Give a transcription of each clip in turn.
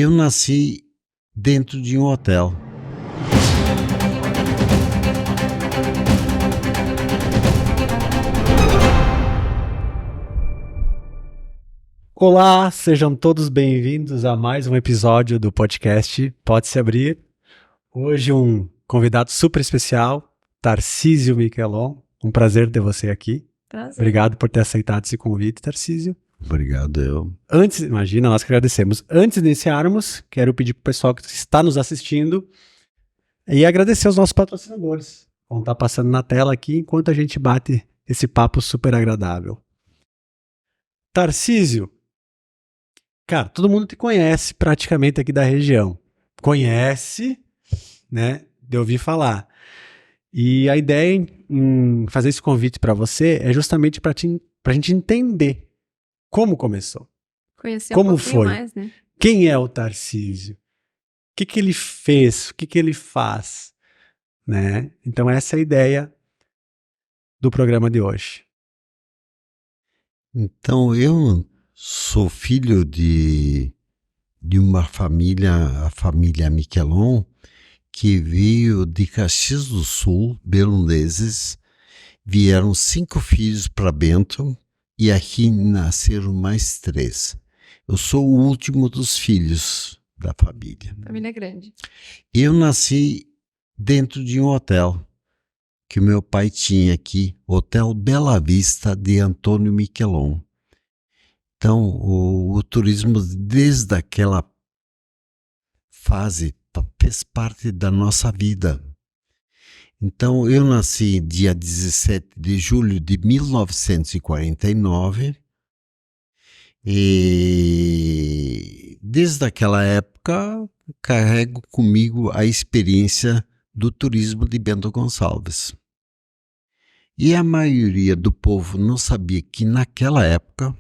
Eu nasci dentro de um hotel. Olá, sejam todos bem-vindos a mais um episódio do podcast Pode Se Abrir. Hoje um convidado super especial, Tarcísio Miquelon. Um prazer ter você aqui. Prazer. Obrigado por ter aceitado esse convite, Tarcísio. Obrigado, eu. Imagina, nós que agradecemos. Antes de iniciarmos, quero pedir para o pessoal que está nos assistindo e agradecer aos nossos patrocinadores. Vão estar passando na tela aqui enquanto a gente bate esse papo super agradável. Tarcísio, cara, todo mundo te conhece praticamente aqui da região. Conhece, né? De ouvir falar. E a ideia em fazer esse convite para você é justamente para a gente entender como começou. Conhecer Como um pouquinho foi? mais, né? Quem é o Tarcísio? O que ele fez? O que ele faz? Né? Então essa é a ideia do programa de hoje. Então, eu sou filho de uma família, a família Miquelon, que veio de Caxias do Sul, belenenses. Vieram 5 filhos para Bento e aqui nasceram mais 3. Eu sou o último dos filhos da família. Família grande. Eu nasci dentro de um hotel que o meu pai tinha aqui, Hotel Bela Vista de Antônio Miquelon. Então, o turismo, desde aquela fase, fez parte da nossa vida. Então, eu nasci dia 17 de julho de 1949 e desde aquela época carrego comigo a experiência do turismo de Bento Gonçalves. E a maioria do povo não sabia que naquela época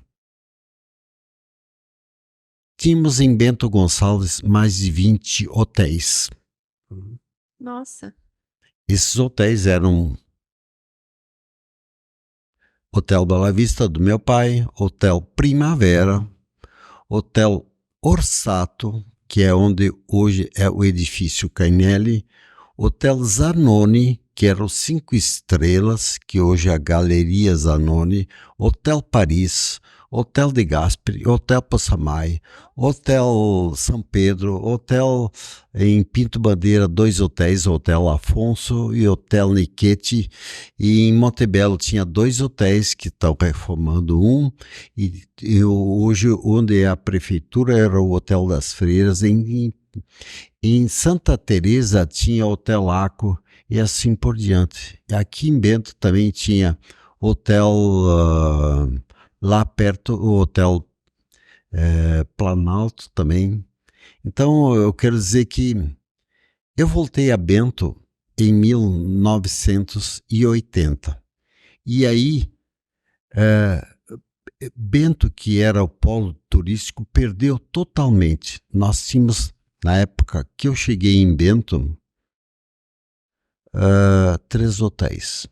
tínhamos em Bento Gonçalves mais de 20 hotéis. Nossa. Esses hotéis eram Hotel Bela Vista do meu pai, Hotel Primavera, Hotel Orsato, que é onde hoje é o edifício Cainelli, Hotel Zanoni, que era o 5 estrelas, que hoje é a Galeria Zanoni, Hotel Paris, Hotel de Gasperi, Hotel Possamay, Hotel São Pedro, Hotel em Pinto Bandeira, 2 hotéis, Hotel Afonso e Hotel Niquete, e em Montebello tinha 2 hotéis que estão reformando um, e hoje onde é a prefeitura era o Hotel das Freiras. Em Santa Teresa tinha Hotel Aco e assim por diante. E aqui em Bento também tinha hotel, lá perto o Hotel Planalto também. Então eu quero dizer que eu voltei a Bento em 1980. E aí Bento, que era o polo turístico, perdeu totalmente. Nós tínhamos, na época que eu cheguei em Bento, 3 hotéis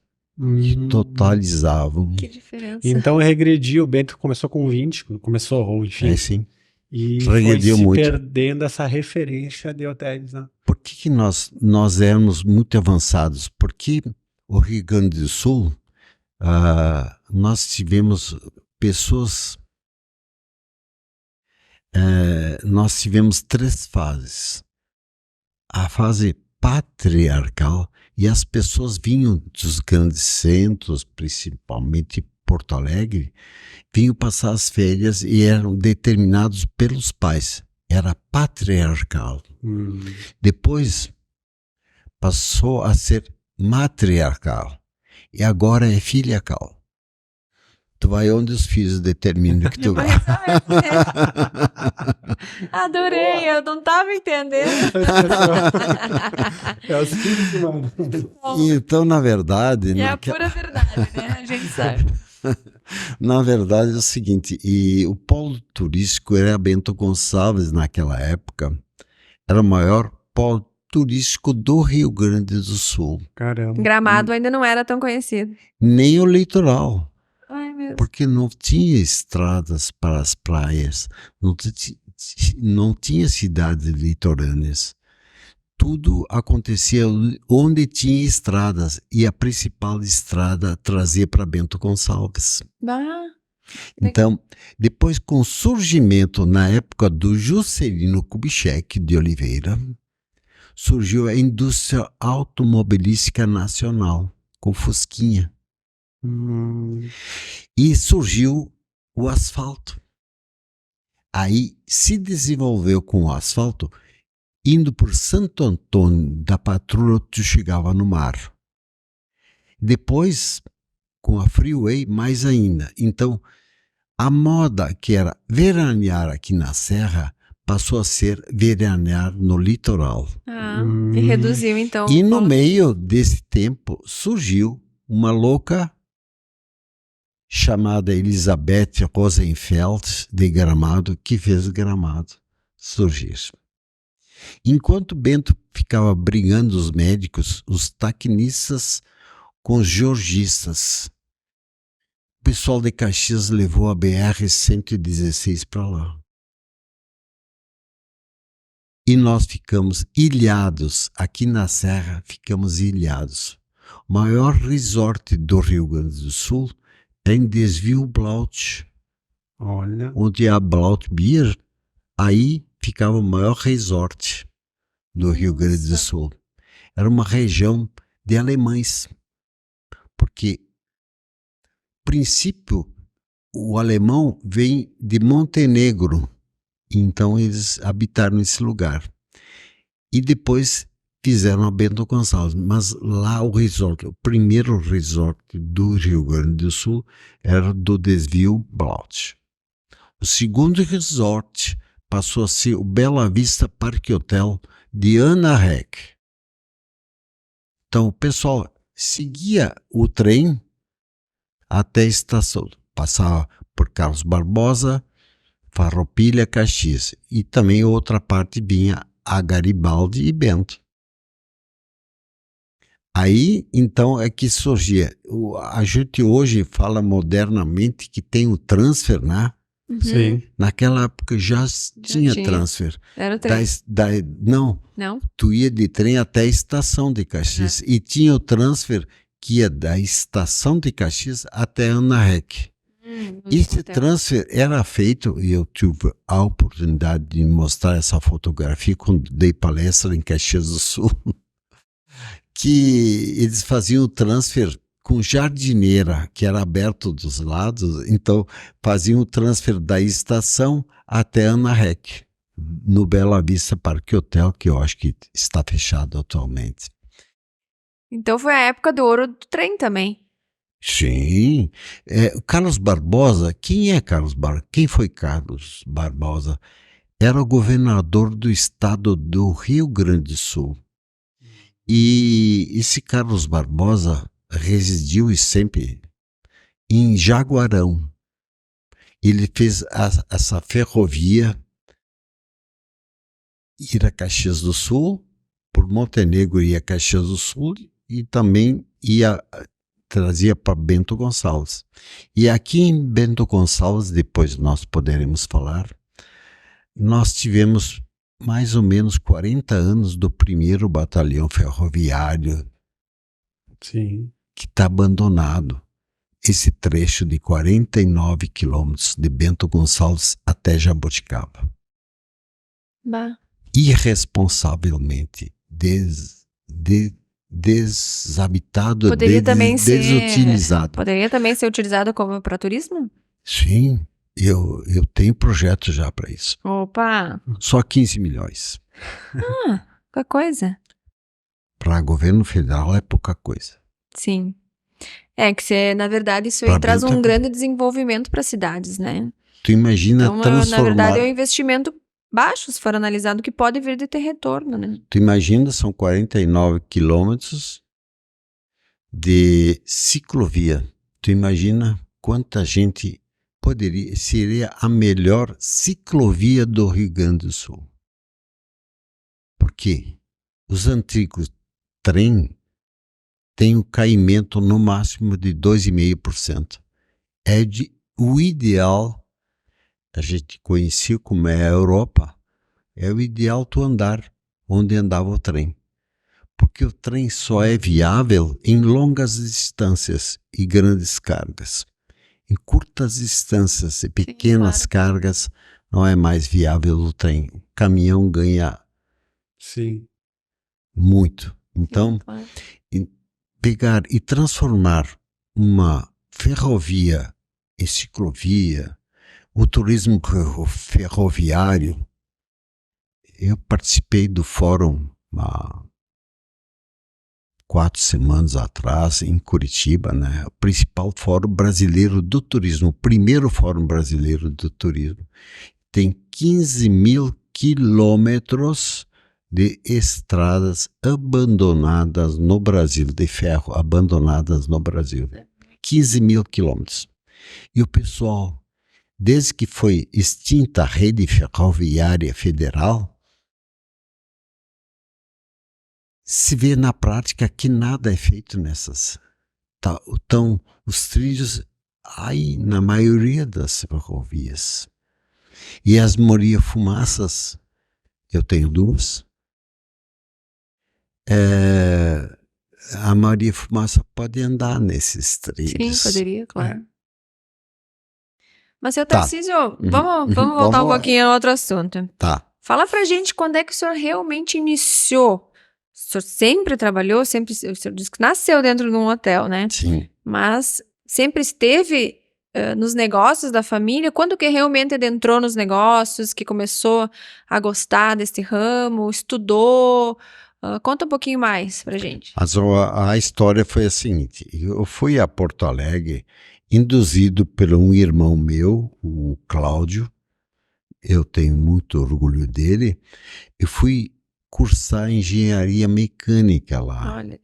que totalizavam. Que diferença. Então regrediu, o Bento começou com 20, começou, ou enfim. Sim. E Regrediu foi se muito. perdendo essa referência de hotéis, né? Por que nós éramos muito avançados? Porque o Rio Grande do Sul, nós tivemos pessoas, nós tivemos 3 fases. A fase patriarcal, e as pessoas vinham dos grandes centros, principalmente Porto Alegre, vinham passar as férias e eram determinados pelos pais. Era patriarcal. Depois passou a ser matriarcal e agora é filiacal. Tu vai onde os filhos determinam que tu vai. Adorei, eu não estava entendendo. É os filhos que mandam. Então, na verdade... É a pura verdade, né? A gente sabe. Na verdade é o seguinte, e o polo turístico era Bento Gonçalves naquela época, era o maior polo turístico do Rio Grande do Sul. Caramba. Gramado ainda não era tão conhecido. Nem o litoral, Ai, meu Deus. porque não tinha estradas para as praias, não não tinha cidades litorâneas. Tudo acontecia onde tinha estradas, e a principal estrada trazia para Bento Gonçalves. Bah, Então, depois com o surgimento, na época do Juscelino Kubitschek de Oliveira, surgiu a indústria automobilística nacional, com Fusquinha. E surgiu o asfalto. Aí se desenvolveu com o asfalto. Indo por Santo Antônio da Patrulha, tu chegava no mar. Depois, com a Freeway, mais ainda. Então, a moda que era veranear aqui na Serra passou a ser veranear no litoral. e reduziu, então. E no meio desse tempo surgiu uma louca chamada Elizabeth Rosenfeld de Gramado, que fez Gramado surgir. Enquanto Bento ficava brigando os médicos, os taquinistas com os georgistas, o pessoal de Caxias levou a BR-116 para lá. E nós ficamos ilhados, aqui na Serra, ficamos ilhados. O maior resort do Rio Grande do Sul é em Desvio Blaut. Olha. Onde há Blaut Beer, aí ficava o maior resort do Rio Grande do Sul. Era uma região de alemães, porque, princípio, o alemão vem de Montenegro, então eles habitaram esse lugar. E depois fizeram a Bento Gonçalves, mas lá o resort, o primeiro resort do Rio Grande do Sul era do Desvio Blaut. O segundo resort passou a ser o Bela Vista Parque Hotel de Ana Rec. Então o pessoal seguia o trem até a estação, passava por Carlos Barbosa, Farroupilha, Caxias, e também outra parte vinha a Garibaldi e Bento. Aí, então, é que surgia. A gente hoje fala modernamente que tem o transfer, né? Sim. Naquela época já tinha transfer. Era o trem. Não, Não? tu ia de trem até a estação de Caxias. E tinha o transfer que ia da estação de Caxias até Ana Rec. Esse transfer era feito, e eu tive a oportunidade de mostrar essa fotografia quando dei palestra em Caxias do Sul, que eles faziam o transfer com jardineira, que era aberto dos lados, então faziam o transfer da estação até Ana Rec, no Bela Vista Parque Hotel, que eu acho que está fechado atualmente. Então foi a época do ouro do trem também. Sim. Carlos Barbosa, quem é Carlos Barbosa? Quem foi Carlos Barbosa? Era o governador do estado do Rio Grande do Sul. E esse Carlos Barbosa residiu sempre em Jaguarão. Ele fez essa ferrovia ir a Caxias do Sul, por Montenegro ia a Caxias do Sul e também trazia para Bento Gonçalves. E aqui em Bento Gonçalves, depois nós poderemos falar, nós tivemos mais ou menos 40 anos do primeiro batalhão ferroviário. Sim. Que está abandonado. Esse trecho de 49 quilômetros de Bento Gonçalves até Jaboticaba. Bah. Irresponsavelmente desabitado, Poderia também desutilizado. Poderia também ser utilizado como para turismo? Sim, eu tenho projeto já para isso. Opa! Só 15 milhões. Qualquer coisa. Para governo federal é pouca coisa. Sim. É que na verdade isso aí traz um grande desenvolvimento para as cidades, né? Tu imagina então, transformar... Na verdade é um investimento baixo, se for analisado, que pode vir de ter retorno, né? Tu imagina, são 49 quilômetros de ciclovia. Tu imagina quanta gente seria a melhor ciclovia do Rio Grande do Sul. Por quê? Os antigos trem têm um caimento no máximo de 2,5%. O ideal a gente conhecia como é a Europa, é o ideal tu andar onde andava o trem. Porque o trem só é viável em longas distâncias e grandes cargas. Em curtas distâncias e pequenas cargas, não é mais viável o trem. O caminhão ganha muito. Então, pegar e transformar uma ferrovia em ciclovia, o turismo ferroviário. Eu participei do fórum há 4 semanas atrás, em Curitiba, né? O principal fórum brasileiro do turismo, o primeiro fórum brasileiro do turismo. Tem 15 mil quilômetros de estradas abandonadas no Brasil, de ferro, abandonadas no Brasil. 15 mil quilômetros. E o pessoal, desde que foi extinta a rede ferroviária federal, se vê na prática que nada é feito nessas. Então, os trilhos aí na maioria das ferrovias. E as Maria-Fumaças, eu tenho 2. A Maria-Fumaça pode andar nesses trilhos. Sim, poderia, claro. Mas, seu Tarcísio, vamos voltar um pouquinho a outro assunto. Tá. Fala pra gente quando é que o senhor realmente iniciou. O senhor sempre trabalhou, o senhor disse que nasceu dentro de um hotel, né? Sim. Mas sempre esteve nos negócios da família. Quando que realmente adentrou nos negócios, que começou a gostar desse ramo, estudou? Conta um pouquinho mais pra gente. Mas a história foi a seguinte. Eu fui a Porto Alegre induzido por um irmão meu, o Cláudio. Eu tenho muito orgulho dele. Eu fui cursar engenharia mecânica lá. Olha.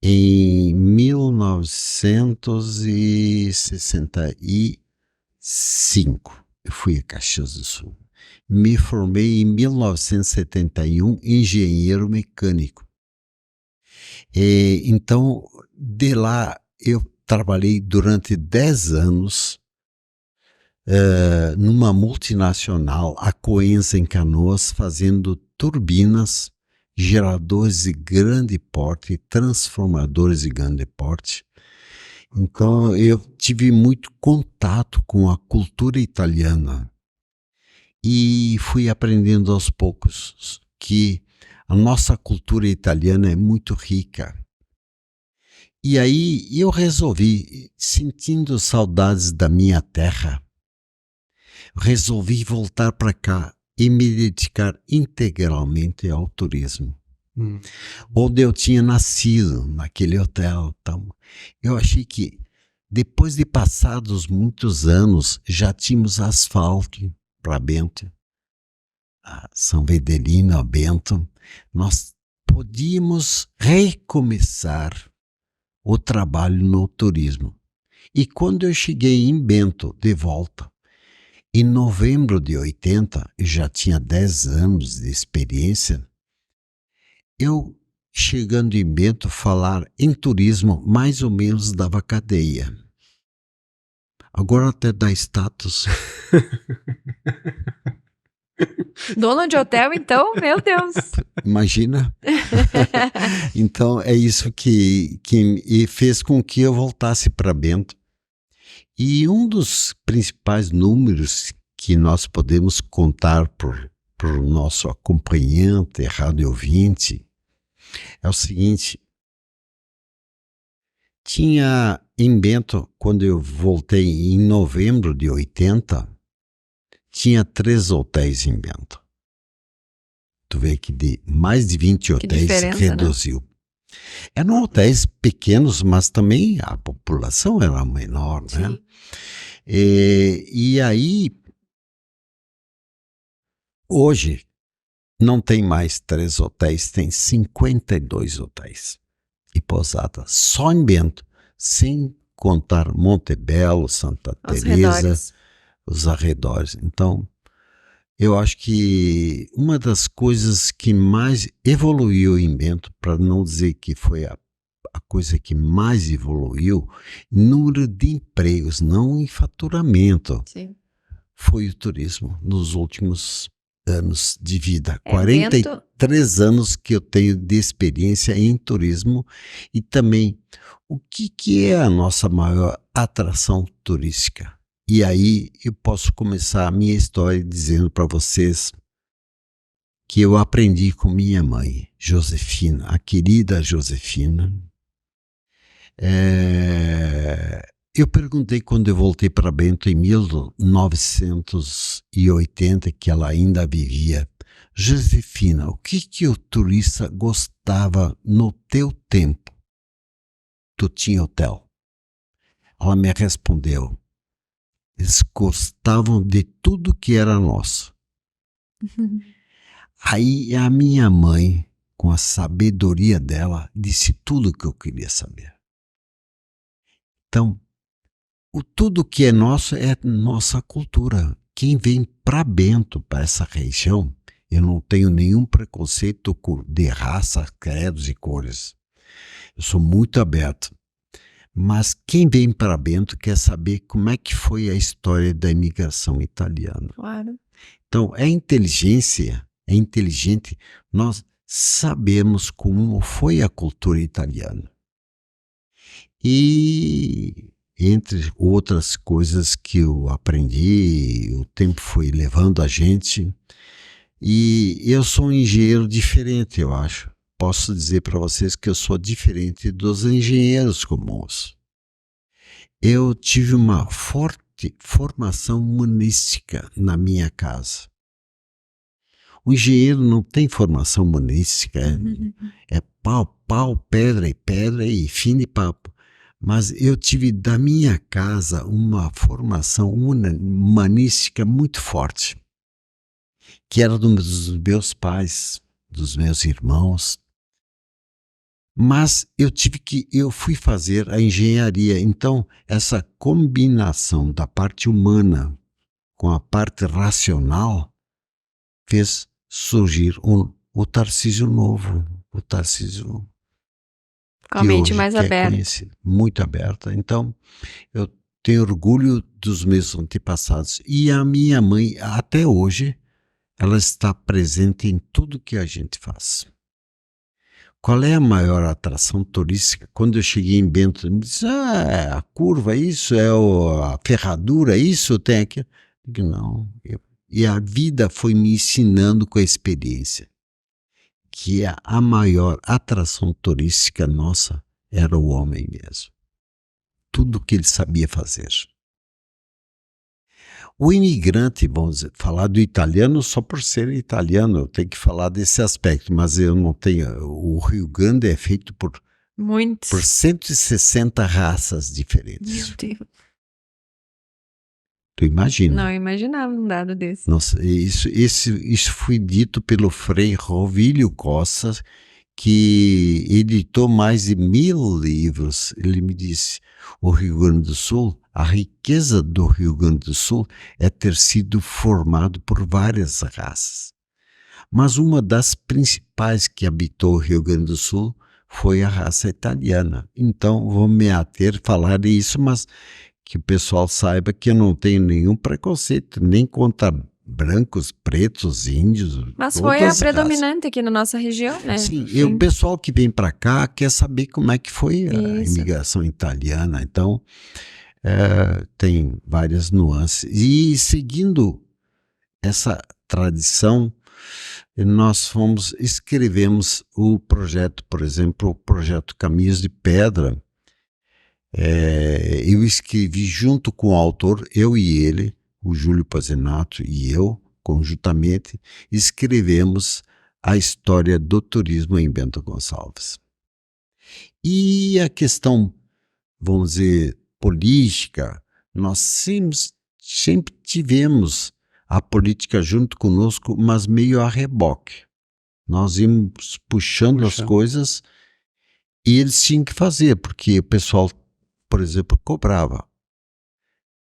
Em 1965, eu fui a Caxias do Sul. Me formei em 1971 engenheiro mecânico. Então, de lá, eu trabalhei durante 10 anos numa multinacional, a Coenza em Canoas, fazendo turbinas, geradores de grande porte, transformadores de grande porte. Então eu tive muito contato com a cultura italiana e fui aprendendo aos poucos que a nossa cultura italiana é muito rica. E aí eu resolvi, sentindo saudades da minha terra, resolvi voltar para cá e me dedicar integralmente ao turismo. Onde eu tinha nascido, naquele hotel. Então, eu achei que, depois de passados muitos anos, já tínhamos asfalto para Bento, a São Vedelino, a Bento. Nós podíamos recomeçar o trabalho no turismo. E quando eu cheguei em Bento, de volta, em novembro de 80, eu já tinha 10 anos de experiência, eu, chegando em Bento, falar em turismo mais ou menos dava cadeia. Agora até dá status. Dono de hotel, então? Meu Deus! Imagina? Então, é isso que fez com que eu voltasse para Bento. E um dos principais números que nós podemos contar por o nosso acompanhante, rádio ouvinte, é o seguinte: tinha em Bento, quando eu voltei em novembro de 80, tinha 3 hotéis em Bento. Tu vê que de mais de 20 hotéis reduziu. Né? Eram hotéis pequenos, mas também a população era menor, né? E aí, hoje, não tem mais 3 hotéis, tem 52 hotéis e pousadas, só em Bento, sem contar Montebello, Santa Teresa, os arredores. Então, eu acho que uma das coisas que mais evoluiu em Bento, para não dizer que foi a coisa que mais evoluiu, número de empregos, não em faturamento. Sim. foi o turismo nos últimos anos de vida. Evento- 43 anos que eu tenho de experiência em turismo e também o que é a nossa maior atração turística. E aí eu posso começar a minha história dizendo para vocês que eu aprendi com minha mãe, Josefina, a querida Josefina. Eu perguntei quando eu voltei para Bento em 1980, que ela ainda vivia, Josefina, o que o turista gostava no teu tempo? Tu tinha hotel. Ela me respondeu, eles gostavam de tudo que era nosso. Aí a minha mãe, com a sabedoria dela, disse tudo o que eu queria saber. Então, tudo que é nosso é nossa cultura. Quem vem para Bento, para essa região, eu não tenho nenhum preconceito de raça, credos e cores. Eu sou muito aberto. Mas quem vem para Bento quer saber como é que foi a história da imigração italiana. Claro. Então, é inteligente, nós sabemos como foi a cultura italiana. E, entre outras coisas que eu aprendi, o tempo foi levando a gente, e eu sou um engenheiro diferente, eu acho. Posso dizer para vocês que eu sou diferente dos engenheiros comuns. Eu tive uma forte formação humanística na minha casa. O engenheiro não tem formação humanística, é pau, pedra e fim de papo. Mas eu tive da minha casa uma formação humanística muito forte, que era dos meus pais, dos meus irmãos. Mas eu fui fazer a engenharia, então essa combinação da parte humana com a parte racional fez surgir o Tarcísio novo, o Tarcísio Com a mente mais que é aberta. conhecido, muito aberta. Então, eu tenho orgulho dos meus antepassados. E a minha mãe, até hoje, ela está presente em tudo que a gente faz. Qual é a maior atração turística? Quando eu cheguei em Bento, me disse, a curva, isso, a ferradura, isso, tem aqui. Eu digo, não. E a vida foi me ensinando com a experiência que a maior atração turística nossa era o homem mesmo. Tudo que ele sabia fazer. O imigrante, vamos dizer, falar do italiano só por ser italiano, eu tenho que falar desse aspecto, mas eu não tenho. O Rio Grande é feito por Muitos. 160 raças diferentes. Meu Deus. Tu imagina? Não, eu imaginava um dado desse. Nossa, isso foi dito pelo Frei Rovílio Costa, que editou mais de 1000 livros. Ele me disse, o Rio Grande do Sul, a riqueza do Rio Grande do Sul é ter sido formado por várias raças. Mas uma das principais que habitou o Rio Grande do Sul foi a raça italiana. Então, vou me ater a falar isso, mas que o pessoal saiba que eu não tenho nenhum preconceito, nem contra brancos, pretos, índios. Mas foi a outras predominante raças. aqui na nossa região, né? Sim, e o pessoal que vem para cá quer saber como é que foi a Isso. imigração italiana. Então, tem várias nuances. E seguindo essa tradição, nós escrevemos o projeto, por exemplo, o projeto Caminhos de Pedra. Eu escrevi junto com o autor, eu e ele, o Júlio Pazinato e eu, conjuntamente, escrevemos a história do turismo em Bento Gonçalves. E a questão, vamos dizer, política, nós sempre tivemos a política junto conosco, mas meio a reboque. Nós íamos puxando as coisas e eles tinham que fazer, porque o pessoal, por exemplo, cobrava.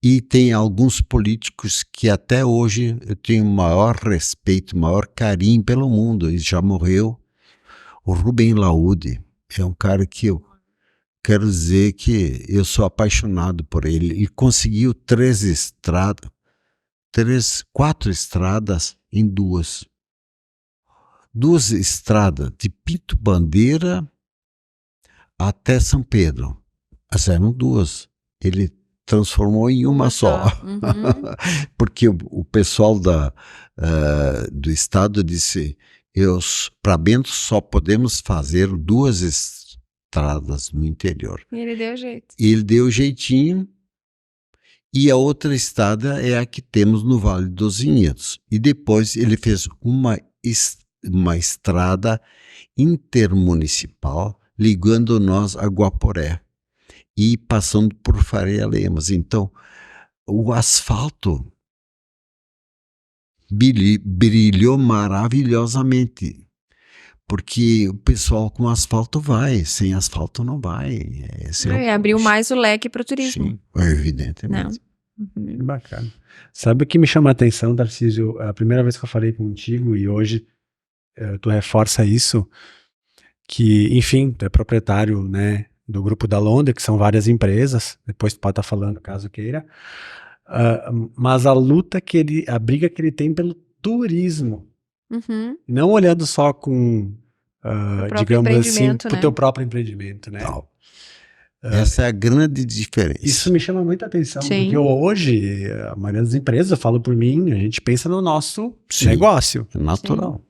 E tem alguns políticos que até hoje eu tenho maior respeito, maior carinho pelo mundo. Ele já morreu. O Rubem Laude é um cara que eu quero dizer que eu sou apaixonado por ele. Ele conseguiu 3 4 estradas em 2. 2 estradas de Pinto Bandeira até São Pedro. As eram 2. Ele transformou em uma só. Uhum. Porque o pessoal do estado disse, para Bento só podemos fazer 2 estradas no interior. E ele deu jeito. E ele deu jeitinho, e a outra estrada é a que temos no Vale dos Vinhedos. E depois ele fez uma estrada intermunicipal ligando nós a Guaporé e passando por Faria Lemos. Então, o asfalto brilhou maravilhosamente, porque o pessoal com asfalto vai, sem asfalto não vai. Abriu mais o leque para o turismo. Sim, evidentemente. Que bacana. Sabe o que me chama a atenção, Tarcísio? A primeira vez que eu falei contigo, e hoje tu reforça isso, que, enfim, tu é proprietário, né, do Grupo da Londra, que são várias empresas, depois tu pode estar falando caso queira, mas a briga que ele tem pelo turismo, não olhando só com, digamos assim, pro teu próprio empreendimento, né? Não. Essa é a grande diferença. Isso me chama muita atenção, porque hoje, a maioria das empresas, eu falo por mim, a gente pensa no nosso negócio. É natural. Sim.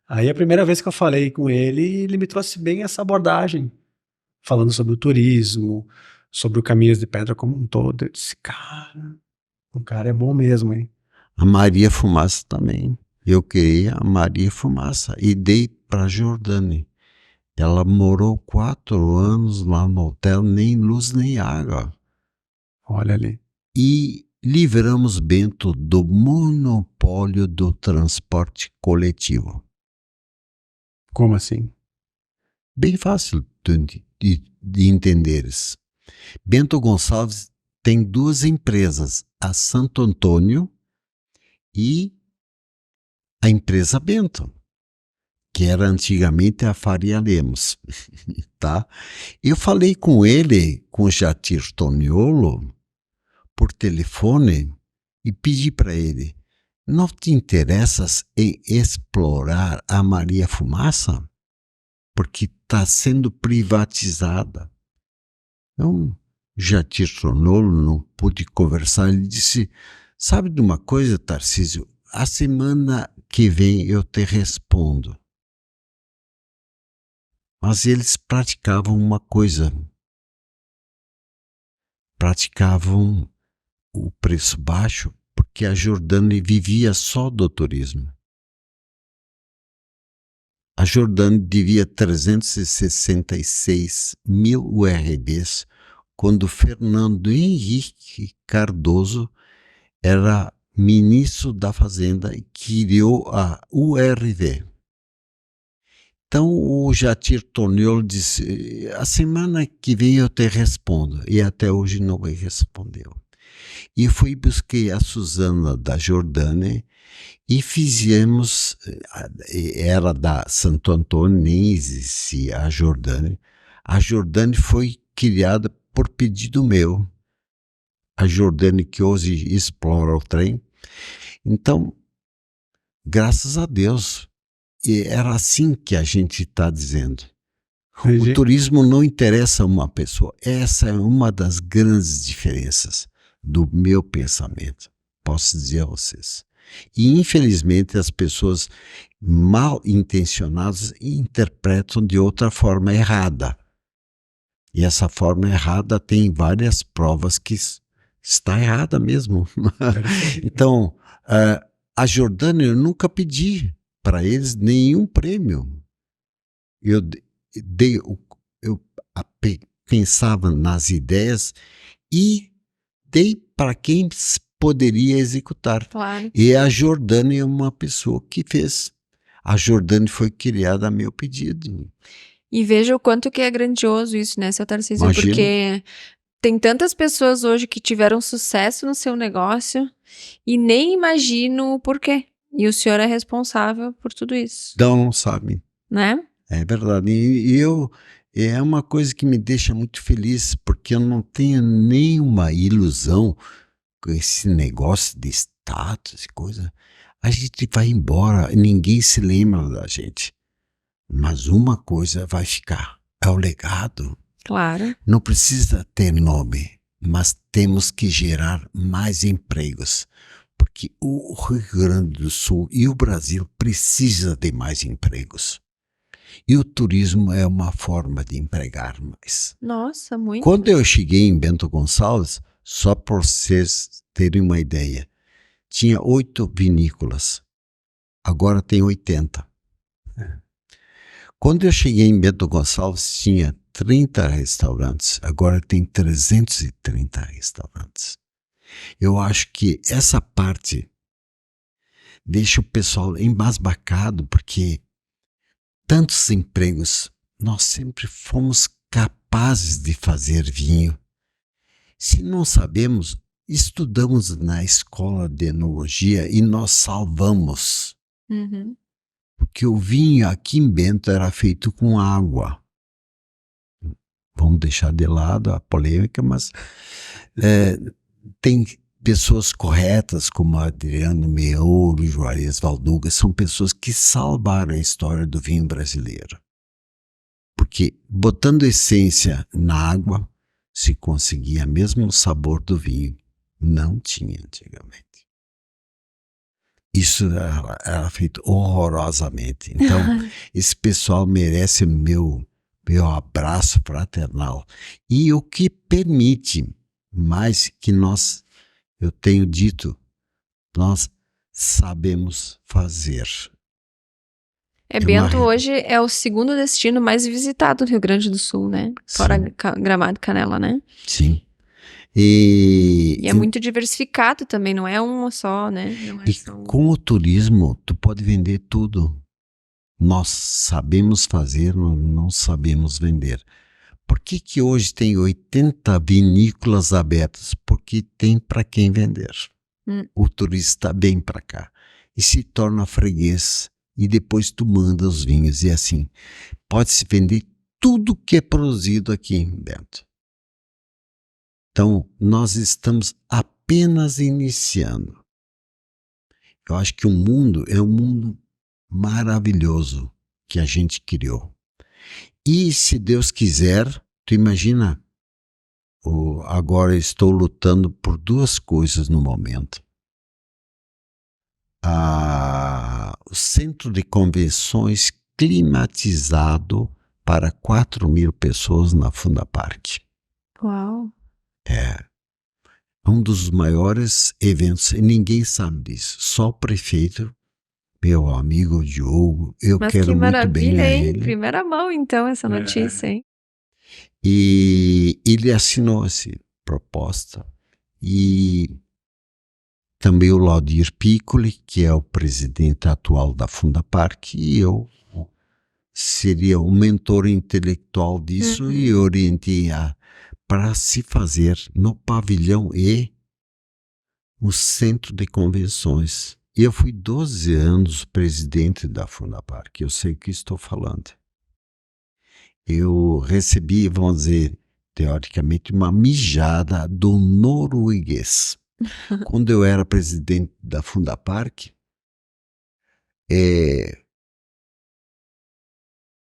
Aí a primeira vez que eu falei com ele me trouxe bem essa abordagem, falando sobre o turismo, sobre o Caminhos de Pedra como um todo. Eu disse, cara, o cara é bom mesmo, hein? A Maria Fumaça também. Eu queria a Maria Fumaça e dei para a Jordane. Ela morou 4 anos lá no hotel, nem luz nem água. Olha ali. E livramos Bento do monopólio do transporte coletivo. Como assim? Bem fácil de entenderes. Bento Gonçalves tem 2 empresas, a Santo Antônio e a empresa Bento, que era antigamente a Faria Lemos. Tá? Eu falei com ele, com o Jatir Toniolo, por telefone, e pedi para ele, não te interessas em explorar a Maria Fumaça? Porque está sendo privatizada. Então, Jatir Toniolo não pude conversar, ele disse, sabe de uma coisa, Tarcísio? A semana que vem eu te respondo. Mas eles praticavam uma coisa. Praticavam o preço baixo porque a Jordane vivia só do turismo. A Jordane devia 366 mil URBs quando Fernando Henrique Cardoso era ministro da Fazenda e criou a URV. Então o Jatir Toniolo disse, a semana que vem eu te respondo, e até hoje não me respondeu. E fui busquei a Suzana da Jordane e fizemos, era da Santo Antônio, nem existia a Jordane. A Jordane foi criada por pedido meu. A Jordane que hoje explora o trem. Então, graças a Deus, era assim que a gente está dizendo. O turismo não interessa a uma pessoa. Essa é uma das grandes diferenças do meu pensamento, posso dizer a vocês. E infelizmente as pessoas mal intencionadas interpretam de outra forma errada. E essa forma errada tem várias provas que está errada mesmo. Então, a Jordânia eu nunca pedi para eles nenhum prêmio. Eu pensava nas ideias e dei para quem poderia executar. Claro. E a Jordânia é uma pessoa que fez. A Jordânia foi criada a meu pedido. E veja o quanto que é grandioso isso, né, seu Tarcísio? Imagina. Porque tem tantas pessoas hoje que tiveram sucesso no seu negócio e nem imaginam o porquê. E o senhor é responsável por tudo isso. Não sabem. Né? É verdade. E é uma coisa que me deixa muito feliz, porque eu não tenho nenhuma ilusão com esse negócio de status e coisa, a gente vai embora, ninguém se lembra da gente. Mas uma coisa vai ficar, é o legado. Claro. Não precisa ter nome, mas temos que gerar mais empregos. Porque o Rio Grande do Sul e o Brasil precisam de mais empregos. E o turismo é uma forma de empregar mais. Nossa, muito. Quando eu cheguei em Bento Gonçalves, só para vocês terem uma ideia, tinha 8 vinícolas. Agora tem 80. Quando eu cheguei em Bento Gonçalves, tinha 30 restaurantes. Agora tem 330 restaurantes. Eu acho que essa parte deixa o pessoal embasbacado, porque tantos empregos, nós sempre fomos capazes de fazer vinho. Se não sabemos, estudamos na escola de enologia e nós salvamos. Uhum. Porque o vinho aqui em Bento era feito com água. Vamos deixar de lado a polêmica, mas tem pessoas corretas como Adriano Meouro, Juarez Valduga, são pessoas que salvaram a história do vinho brasileiro. Porque botando essência na água, se conseguia mesmo o sabor do vinho. Não tinha antigamente. Isso era feito horrorosamente. Então, esse pessoal merece meu abraço fraternal. E o que permite mais que nós, eu tenho dito, nós sabemos fazer. Bento hoje é o segundo destino mais visitado do Rio Grande do Sul, né? Fora Gramado e Canela, né? Sim. E é muito diversificado também, não é uma só, né? Não é só com o turismo, tu pode vender tudo. Nós sabemos fazer, nós não sabemos vender. Por que hoje tem 80 vinícolas abertas? Porque tem para quem vender. O turista vem para cá e se torna freguês e depois tu manda os vinhos e assim. Pode-se vender tudo que é produzido aqui em Bento. Então, nós estamos apenas iniciando. Eu acho que o mundo é um mundo maravilhoso que a gente criou. E se Deus quiser, tu imagina, agora eu estou lutando por 2 coisas no momento. O centro de convenções climatizado para 4.000 pessoas na Fundapark. Uau! É um dos maiores eventos, e ninguém sabe disso, só o prefeito, meu amigo Diogo, Mas quero que muito bem a hein? ele. Primeira mão, então, essa notícia, hein? E ele assinou essa proposta. E também o Laudir Piccoli, que é o presidente atual da Fundapark, e eu seria o mentor intelectual disso e orientei para se fazer no pavilhão E um centro de convenções. E eu fui 12 anos presidente da Fundapark, eu sei o que estou falando. Eu recebi, vamos dizer, teoricamente, uma mijada do norueguês. Quando eu era presidente da Fundapark,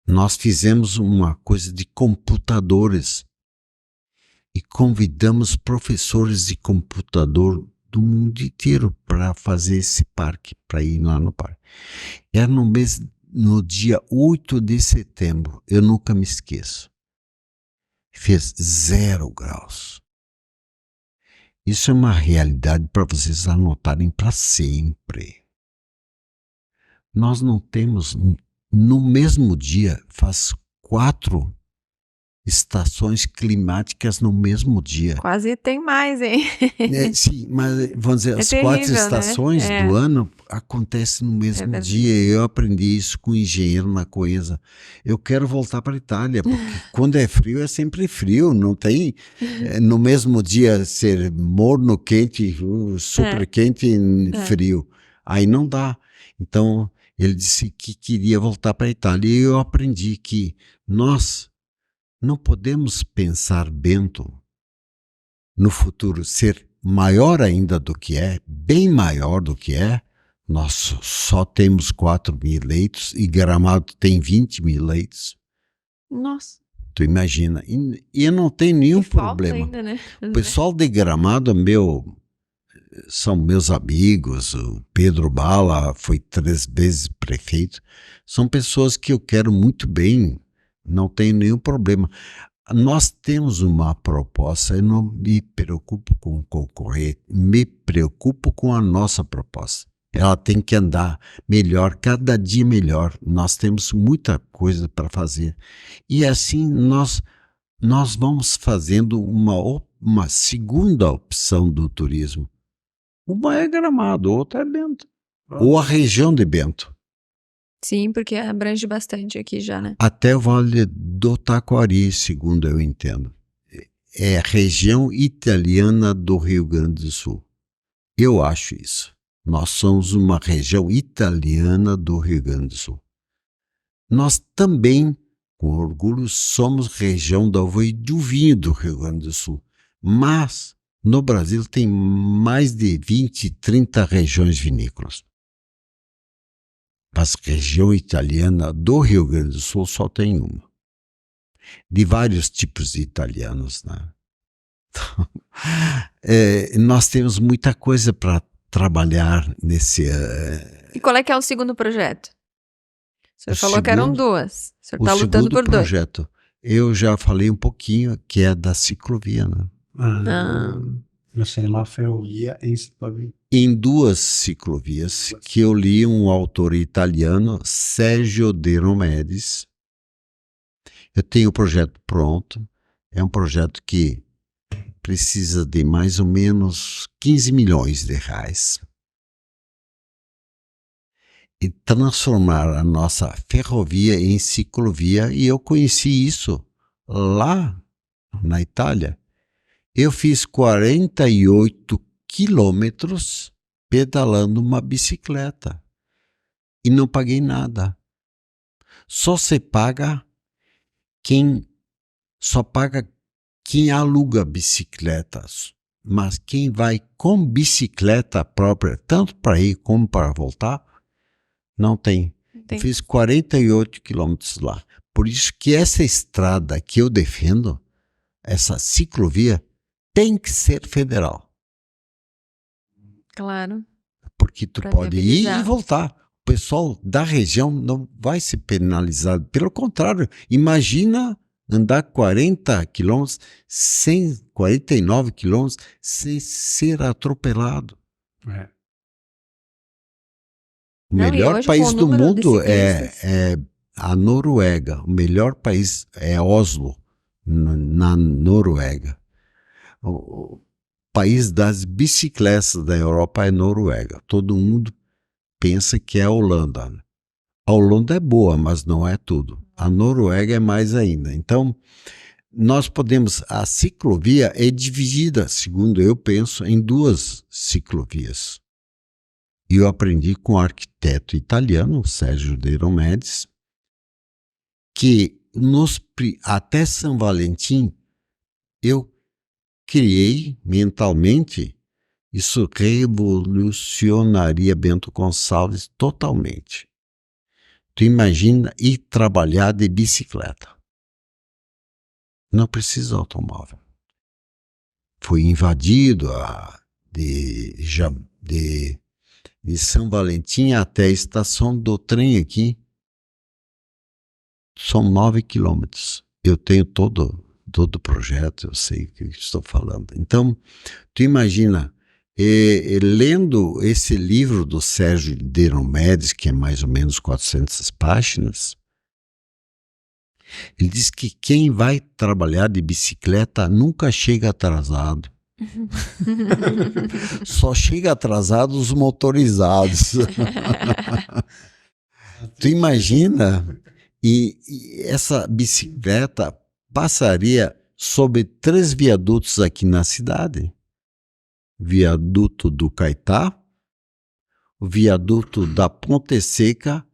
nós fizemos uma coisa de computadores e convidamos professores de computador do mundo inteiro para fazer esse parque, para ir lá no parque. Era no dia 8 de setembro, eu nunca me esqueço. Fez 0 graus. Isso é uma realidade para vocês anotarem para sempre. Nós não temos, no mesmo dia, faz 4 estações climáticas no mesmo dia. Quase tem mais, hein? Sim, mas vamos dizer, as terrível, 4 estações do ano acontecem no mesmo dia. Eu aprendi isso com um engenheiro na Coesa. Eu quero voltar para a Itália, porque quando é frio é sempre frio, não tem no mesmo dia ser morno, quente, super quente e frio. Aí não dá. Então, ele disse que queria voltar para a Itália e eu aprendi que nós não podemos pensar Bento no futuro ser maior ainda do que é, bem maior do que é, nós só temos 4.000 leitos e Gramado tem 20.000 leitos. Nossa. Tu imagina. E não tem nenhum problema. Ainda, né? O pessoal de Gramado são meus amigos. O Pedro Bala foi 3 vezes prefeito. São pessoas que eu quero muito bem. Não tenho nenhum problema. Nós temos uma proposta. Eu não me preocupo com concorrer. Me preocupo com a nossa proposta. Ela tem que andar melhor, cada dia melhor. Nós temos muita coisa para fazer. E assim nós vamos fazendo uma segunda opção do turismo. Uma é Gramado, outra é Bento. Ou a região de Bento. Sim, porque abrange bastante aqui já, né? Até o Vale do Taquari, segundo eu entendo. É a região italiana do Rio Grande do Sul. Eu acho isso. Nós somos uma região italiana do Rio Grande do Sul. Nós também, com orgulho, somos região da uva e do vinho do Rio Grande do Sul. Mas, no Brasil, tem mais de 20, 30 regiões vinícolas. Mas a região italiana do Rio Grande do Sul só tem uma. De vários tipos de italianos, né? Nós temos muita coisa para trabalhar nesse... E qual é que é o segundo projeto? O senhor falou que eram 2. O senhor está lutando por 2. O segundo projeto, eu já falei um pouquinho, que é da ciclovia, né? Eu sei lá, ferrovia em ciclovia. Em 2 ciclovias, que eu li um autor italiano, Sergio De Romedes. Eu tenho o projeto pronto. É um projeto que precisa de mais ou menos 15 milhões de reais. E transformar a nossa ferrovia em ciclovia, e eu conheci isso lá na Itália. Eu fiz 48 quilômetros pedalando uma bicicleta e não paguei nada. Só paga quem aluga bicicletas, mas quem vai com bicicleta própria, tanto para ir como para voltar, não tem. Eu fiz 48 quilômetros lá. Por isso que essa estrada que eu defendo, essa ciclovia, tem que ser federal. Claro. Porque tu pode ir e voltar. O pessoal da região não vai ser penalizado. Pelo contrário, imagina andar 40 quilômetros, 49 quilômetros, sem ser atropelado. O melhor país do mundo é a Noruega. O melhor país é Oslo, na Noruega. O país das bicicletas da Europa é Noruega. Todo mundo pensa que é a Holanda. A Holanda é boa, mas não é tudo. A Noruega é mais ainda. Então, nós podemos... A ciclovia é dividida, segundo eu penso, em 2 ciclovias. E eu aprendi com o arquiteto italiano, Sergio De Romedes, que até São Valentim, eu criei mentalmente, isso revolucionaria Bento Gonçalves totalmente. Tu imagina ir trabalhar de bicicleta. Não precisa automóvel. Foi invadido de São Valentim até a estação do trem aqui. São 9 quilômetros. Eu tenho todo o projeto, eu sei o que estou falando. Então, tu imagina, lendo esse livro do Sérgio De Romedes, que é mais ou menos 400 páginas, ele diz que quem vai trabalhar de bicicleta nunca chega atrasado. Só chega atrasado os motorizados. Tu imagina? E essa bicicleta passaria sobre 3 viadutos aqui na cidade. Viaduto do Caetá, o viaduto da Ponte Seca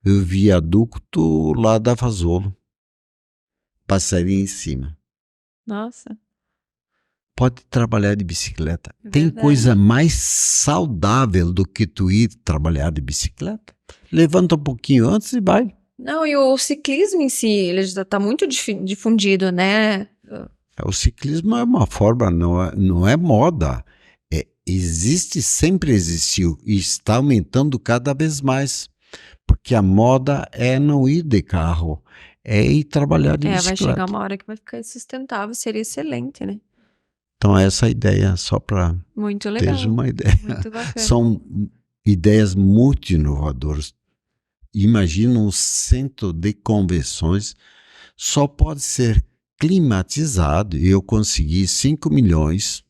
e o viaduto lá da Vasolo. Passaria em cima. Nossa. pode trabalhar de bicicleta. É Tem verdade. coisa mais saudável do que tu ir trabalhar de bicicleta? Levanta um pouquinho antes e vai. Não, e o ciclismo em si, ele já está muito difundido, né? O ciclismo é uma forma, não é moda. Sempre existiu e está aumentando cada vez mais. Porque a moda é não ir de carro, é ir trabalhar de Vai bicicleta. chegar uma hora que vai ficar insustentável, seria excelente, né? Então essa é a ideia, só para Muito legal. ter uma ideia. Muito bacana. São ideias muito inovadoras. Imagina um centro de convenções, só pode ser climatizado, e eu consegui 5 milhões,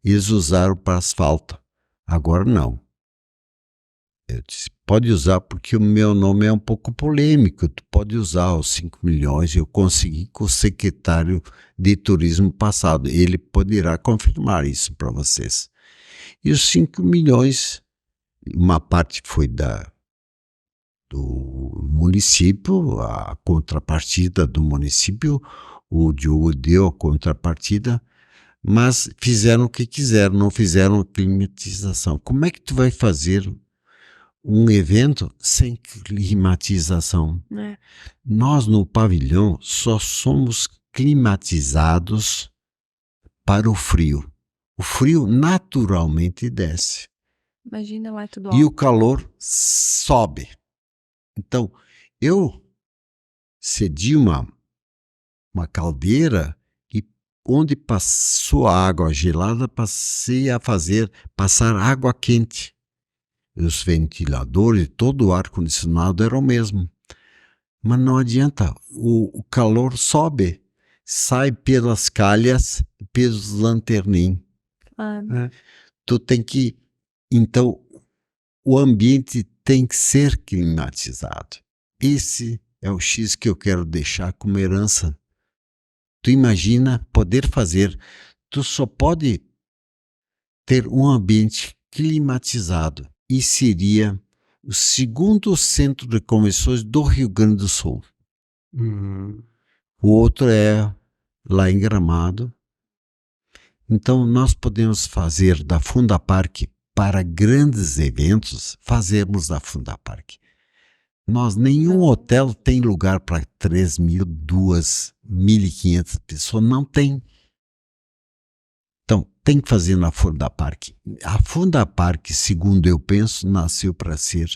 e eles usaram para asfalto. Agora não. Eu disse, pode usar porque o meu nome é um pouco polêmico, tu pode usar os 5 milhões, eu consegui com o secretário de turismo passado, ele poderá confirmar isso para vocês. E os 5 milhões, uma parte foi do município, a contrapartida do município, o Diogo deu a contrapartida, mas fizeram o que quiseram, não fizeram a climatização. Como é que tu vai fazer um evento sem climatização? É. Nós no pavilhão só somos climatizados para o frio. O frio naturalmente desce Imagina lá tudo e alto. o calor sobe. Então, eu cedi uma caldeira e onde passou a água gelada, passei a passar água quente. Os ventiladores, todo o ar-condicionado era o mesmo. Mas não adianta, o calor sobe, sai pelas calhas, pelos lanterninhos. Ah, Tu tem que, então, o ambiente tem que ser climatizado. Esse é o X que eu quero deixar como herança. Tu imagina poder fazer, tu só pode ter um ambiente climatizado e seria o segundo centro de convenções do Rio Grande do Sul. O outro é lá em Gramado. Então, nós podemos fazer da Fundapark para grandes eventos, fazemos da Fundapark. Nenhum hotel tem lugar para 3.000, 2.500 pessoas, não tem. Então, tem que fazer na Fundapark. A Fundapark, segundo eu penso, nasceu para ser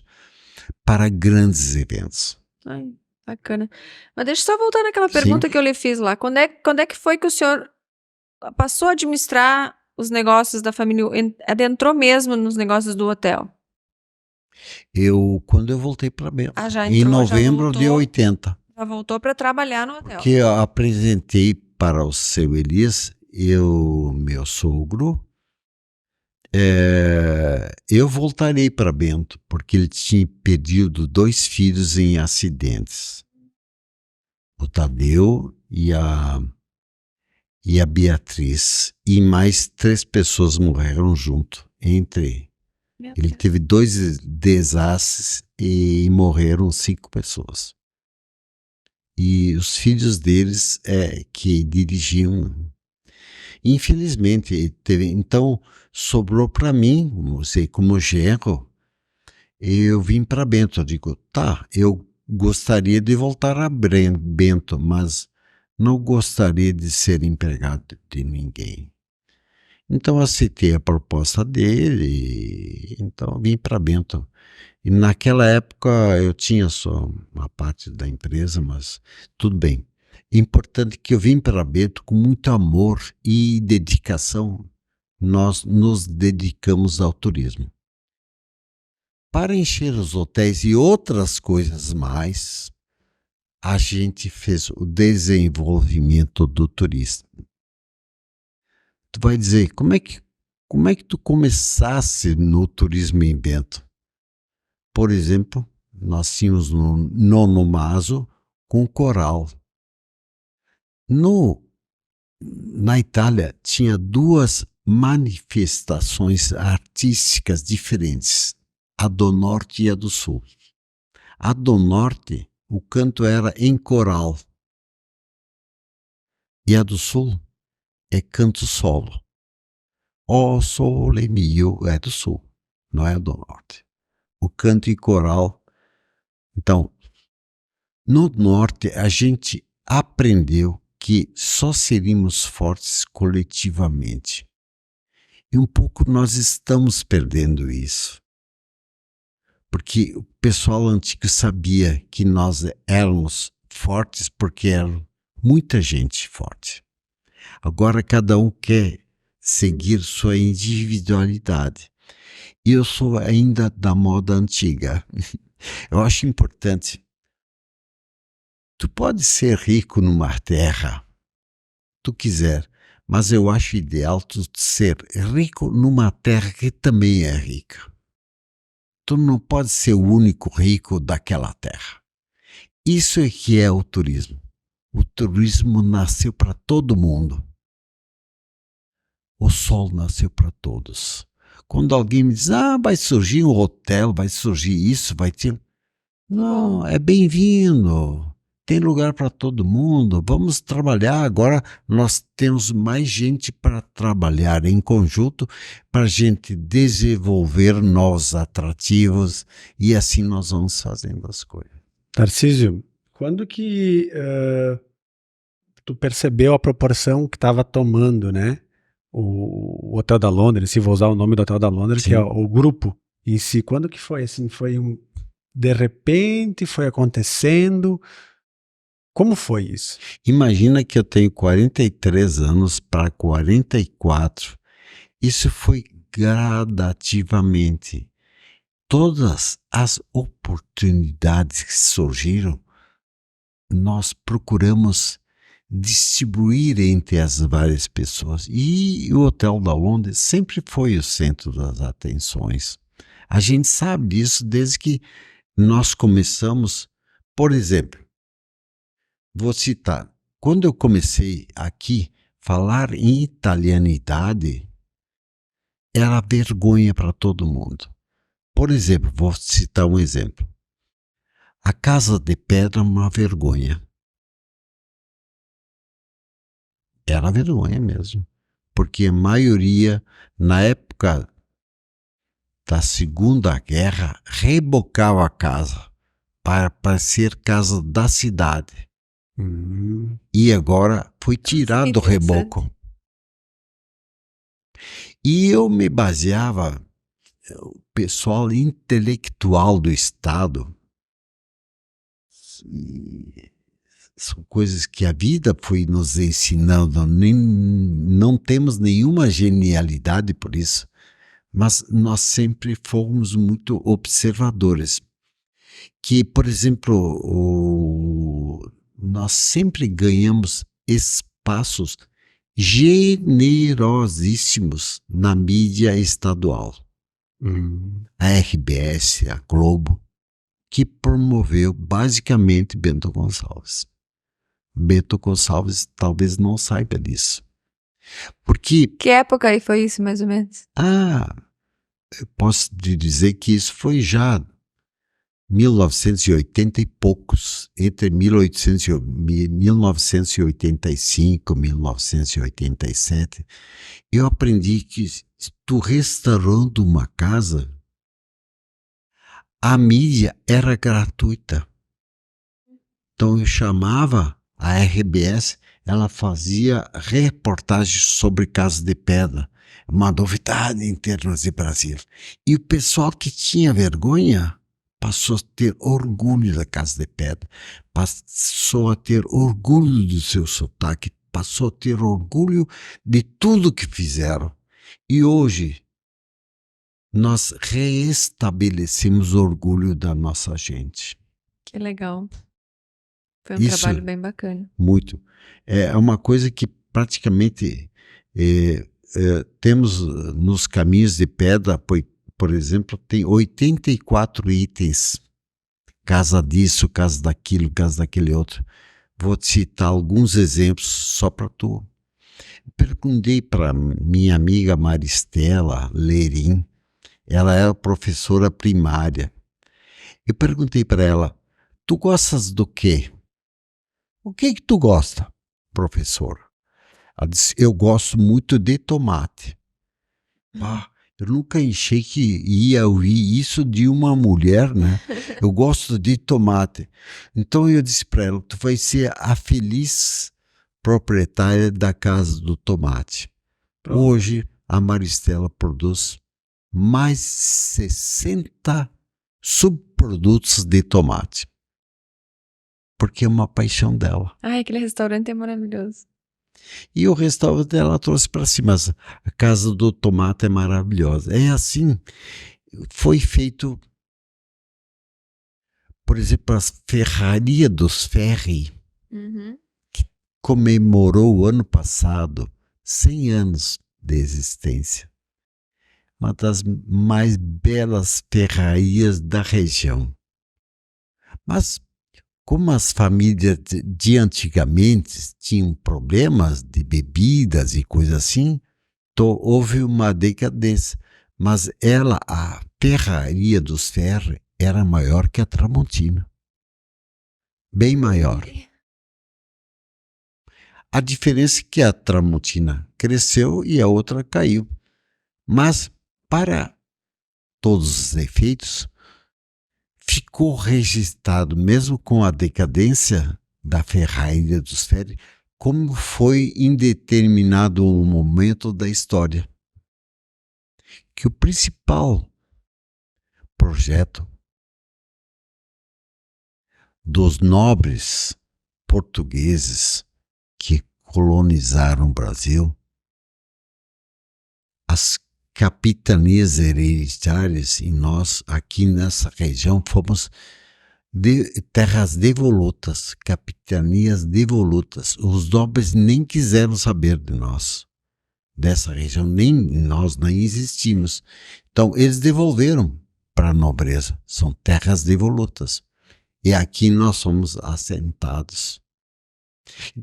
para grandes eventos. ai, bacana. Mas deixa eu só voltar naquela Sim. pergunta que eu lhe fiz lá. Quando é que foi que o senhor passou a administrar os negócios da família, adentrou mesmo nos negócios do hotel? Quando eu voltei para Bento, Já em entrou, já novembro de voltou. 80, Já voltou para trabalhar no hotel. que eu apresentei para o seu Elias, meu sogro, eu voltarei para Bento, porque ele tinha perdido 2 filhos em acidentes. O Tadeu e a Beatriz. E mais 3 pessoas morreram junto. Ele teve 2 desastres e morreram 5 pessoas. E os filhos deles que dirigiam. Infelizmente, então sobrou para mim, como genro, eu vim para Bento. Eu digo, tá, eu gostaria de voltar a Bento, mas não gostaria de ser empregado de ninguém. Então aceitei a proposta dele, então vim para Bento. E naquela época eu tinha só uma parte da empresa, mas tudo bem. Importante que eu vim para Bento com muito amor e dedicação. Nós nos dedicamos ao turismo. Para encher os hotéis e outras coisas mais, a gente fez o desenvolvimento do turismo. Tu vai dizer, como é que tu começasse no turismo em Bento? Por exemplo, nós tínhamos no Nono Maso com coral. Na Itália tinha 2 manifestações artísticas diferentes, a do norte e a do sul. A do norte, o canto era em coral. E a do sul é canto solo. O Sole Mio é do sul, não é do norte. O canto em coral. Então, no norte, a gente aprendeu que só seríamos fortes coletivamente. E um pouco nós estamos perdendo isso. Porque o pessoal antigo sabia que nós éramos fortes porque era muita gente forte. Agora cada um quer seguir sua individualidade. E eu sou ainda da moda antiga. Eu acho importante. Tu pode ser rico numa terra, tu quiser, mas eu acho ideal tu ser rico numa terra que também é rica. Tu não pode ser o único rico daquela terra. Isso é que é o turismo. O turismo nasceu para todo mundo. O sol nasceu para todos. Quando alguém me diz, vai surgir um hotel, vai surgir isso, vai ter... Não, é bem-vindo. Tem lugar para todo mundo. Vamos trabalhar. Agora nós temos mais gente para trabalhar em conjunto para a gente desenvolver novos atrativos e assim nós vamos fazendo as coisas. Tarcísio, quando que tu percebeu a proporção que estava tomando, né? O Hotel da Londres, se vou usar o nome do Hotel da Londres, Sim. que é o grupo em si. Quando que foi? Assim, de repente, foi acontecendo? Como foi isso? Imagina que eu tenho 43 anos para 44. Isso foi gradativamente. Todas as oportunidades que surgiram, nós procuramos distribuir entre as várias pessoas. E o Hotel da Londres sempre foi o centro das atenções. A gente sabe disso desde que nós começamos. Por exemplo, vou citar, quando eu comecei aqui, falar em italianidade era vergonha para todo mundo. Por exemplo, vou citar um exemplo. A Casa de Pedra é uma vergonha. Era vergonha mesmo. Porque a maioria, na época da Segunda Guerra, rebocava a casa para ser casa da cidade. E agora foi tirado o reboco. E eu me baseava, o pessoal intelectual do Estado, são coisas que a vida foi nos ensinando, não temos nenhuma genialidade por isso, mas nós sempre fomos muito observadores. Que, por exemplo, nós sempre ganhamos espaços generosíssimos na mídia estadual. A RBS, a Globo, que promoveu basicamente Bento Gonçalves. Bento Gonçalves talvez não saiba disso. Porque... Que época aí foi isso, mais ou menos? Eu posso te dizer que isso foi já 1980 e poucos, entre 1985 e 1987, eu aprendi que tu restaurando uma casa, a mídia era gratuita. Então eu chamava a RBS, ela fazia reportagens sobre Casa de Pedra, uma novidade em termos de Brasil. E o pessoal que tinha vergonha passou a ter orgulho da Casa de Pedra, passou a ter orgulho do seu sotaque, passou a ter orgulho de tudo que fizeram. E hoje nós reestabelecemos o orgulho da nossa gente. Que legal. Foi um Isso, trabalho bem bacana. Muito. É uma coisa que praticamente temos nos caminhos de pedra, por exemplo, tem 84 itens. Casa disso, casa daquilo, casa daquele outro. Vou te citar alguns exemplos só para tu. Perguntei para minha amiga Maristela Lerim, ela era professora primária. Eu perguntei para ela, tu gostas do quê? O que tu gosta, professor? Ela disse, eu gosto muito de tomate. Ah, eu nunca achei que ia ouvir isso de uma mulher, né? Eu gosto de tomate. Então eu disse para ela, tu vai ser a feliz proprietária da casa do tomate. Pronto. Hoje, a Maristela produz mais 60 subprodutos de tomate. Porque é uma paixão dela. Ai, aquele restaurante é maravilhoso. E o restaurante ela trouxe para si, mas a casa do tomate é maravilhosa. É assim, foi feito, por exemplo, a Ferraria dos Ferri Uhum. comemorou o ano passado 100 anos de existência. Uma das mais belas ferrarias da região. Mas como as famílias de antigamente tinham problemas de bebidas e coisas assim, então houve uma decadência. Mas ela, a Ferraria dos Ferri, era maior que a Tramontina. Bem maior. A diferença é que a Tramontina cresceu e a outra caiu. Mas, para todos os efeitos, ficou registrado, mesmo com a decadência da Ferraria dos Ferri, como foi em determinado momento da história. Que o principal projeto dos nobres portugueses que colonizaram o Brasil, as capitanias hereditárias, e nós aqui nessa região fomos terras devolutas, capitanias devolutas. Os nobres nem quiseram saber de nós, dessa região, nem nós nem existimos. Então eles devolveram para a nobreza, são terras devolutas. E aqui nós somos assentados.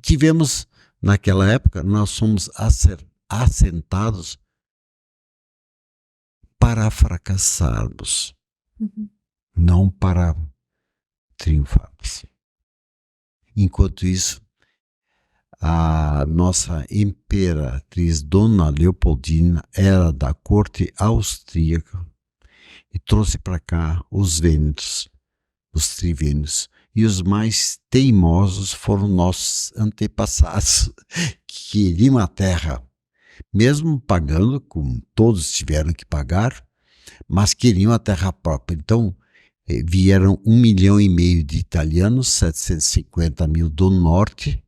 Tivemos, naquela época, nós somos assentados para fracassarmos, não para triunfarmos. Enquanto isso, a nossa imperatriz Dona Leopoldina era da corte austríaca e trouxe para cá os vênetos, os trivênios. E os mais teimosos foram nossos antepassados, que queriam a terra, mesmo pagando, como todos tiveram que pagar, mas queriam a terra própria. Então, vieram 1,5 milhão de italianos, 750 mil do norte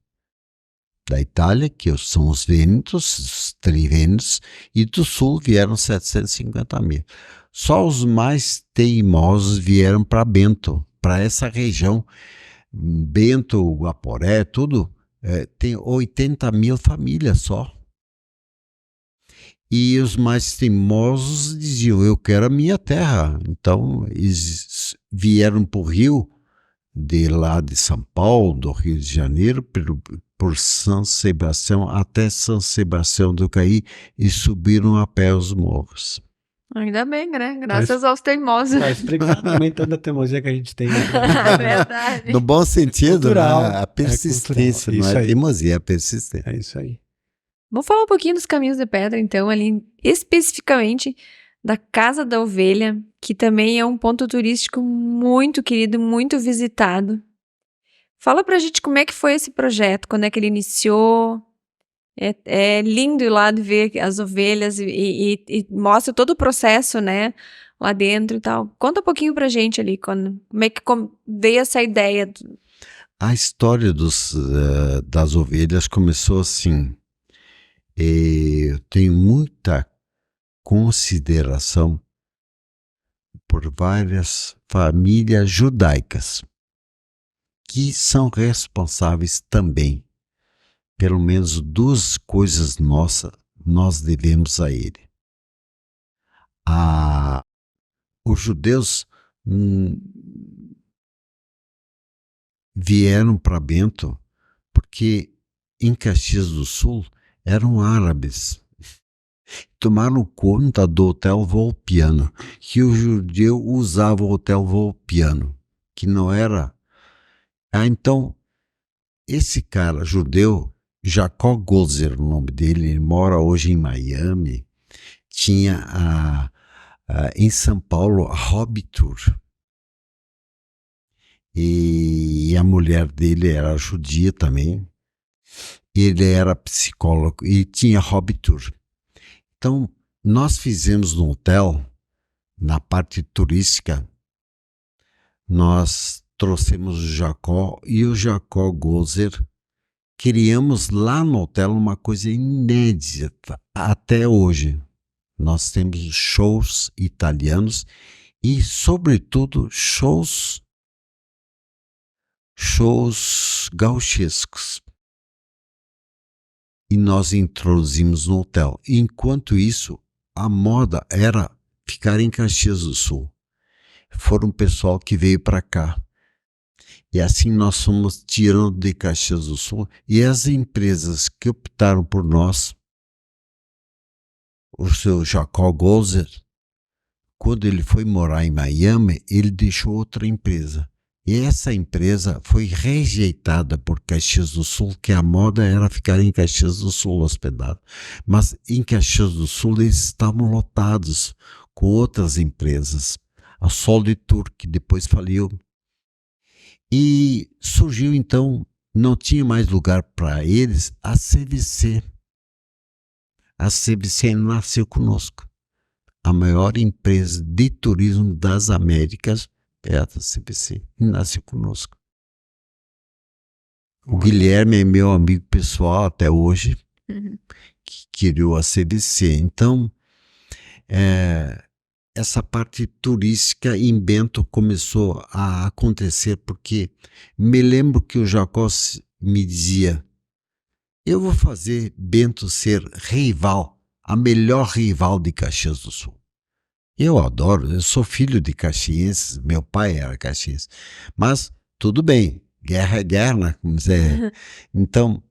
da Itália, que são os vênetos, os trivênios, e do sul vieram 750 mil. Só os mais teimosos vieram para Bento, para essa região. Bento, Guaporé, tudo, tem 80 mil famílias só. E os mais teimosos diziam, eu quero a minha terra. Então, eles vieram para o Rio, de lá de São Paulo, do Rio de Janeiro, por São Sebastião até São Sebastião do Caí e subiram a pé os morros. Ainda bem, né? Graças aos teimosos. Tá explicando também toda a teimosia que a gente tem. Verdade. No bom sentido, cultural, né? A persistência, cultural. não Isso é aí. teimosia, é a persistência. É isso aí. Vamos falar um pouquinho dos caminhos de pedra, então, ali especificamente da Casa da Ovelha, que também é um ponto turístico muito querido, muito visitado. Fala pra gente como é que foi esse projeto, quando é que ele iniciou. É lindo ir lá de ver as ovelhas e mostra todo o processo, né, lá dentro e tal. Conta um pouquinho pra gente ali, como é que veio essa ideia. A história das ovelhas começou assim. Eu tenho muita consideração por várias famílias judaicas que são responsáveis também, pelo menos 2 coisas nós devemos a ele. Os judeus vieram para Bento porque em Caxias do Sul eram árabes. Tomaram conta do Hotel Volpiano, que o judeu usava o Hotel Volpiano, que não era. Então, esse cara judeu, Jacob Golzer, o nome dele, ele mora hoje em Miami, tinha em São Paulo a Hobby Tour. E a mulher dele era judia também. Ele era psicólogo e tinha Hobby Tour. Então, nós fizemos no hotel, na parte turística, nós trouxemos o Jacó e o Jacó Gozer. Criamos lá no hotel uma coisa inédita até hoje. Nós temos shows italianos e, sobretudo, shows gauchescos. E nós introduzimos no hotel. Enquanto isso, a moda era ficar em Caxias do Sul. Foram um pessoal que veio para cá. E assim nós fomos tirando de Caxias do Sul. E as empresas que optaram por nós, o seu Jacó Gozer, quando ele foi morar em Miami, ele deixou outra empresa. E essa empresa foi rejeitada por Caxias do Sul, que a moda era ficar em Caxias do Sul hospedado. Mas em Caxias do Sul eles estavam lotados com outras empresas. A Solid Tour, que depois faliu. E surgiu então, não tinha mais lugar para eles, a CVC. A CVC nasceu conosco. A maior empresa de turismo das Américas é a CVC, e nasceu conosco. O Guilherme é meu amigo pessoal até hoje, que criou a CVC. Então, essa parte turística em Bento começou a acontecer, porque me lembro que o Jacó me dizia: eu vou fazer Bento ser rival, a melhor rival de Caxias do Sul. Eu adoro, eu sou filho de caxienses, meu pai era caxiense, mas tudo bem, guerra é guerra, como dizer. Então,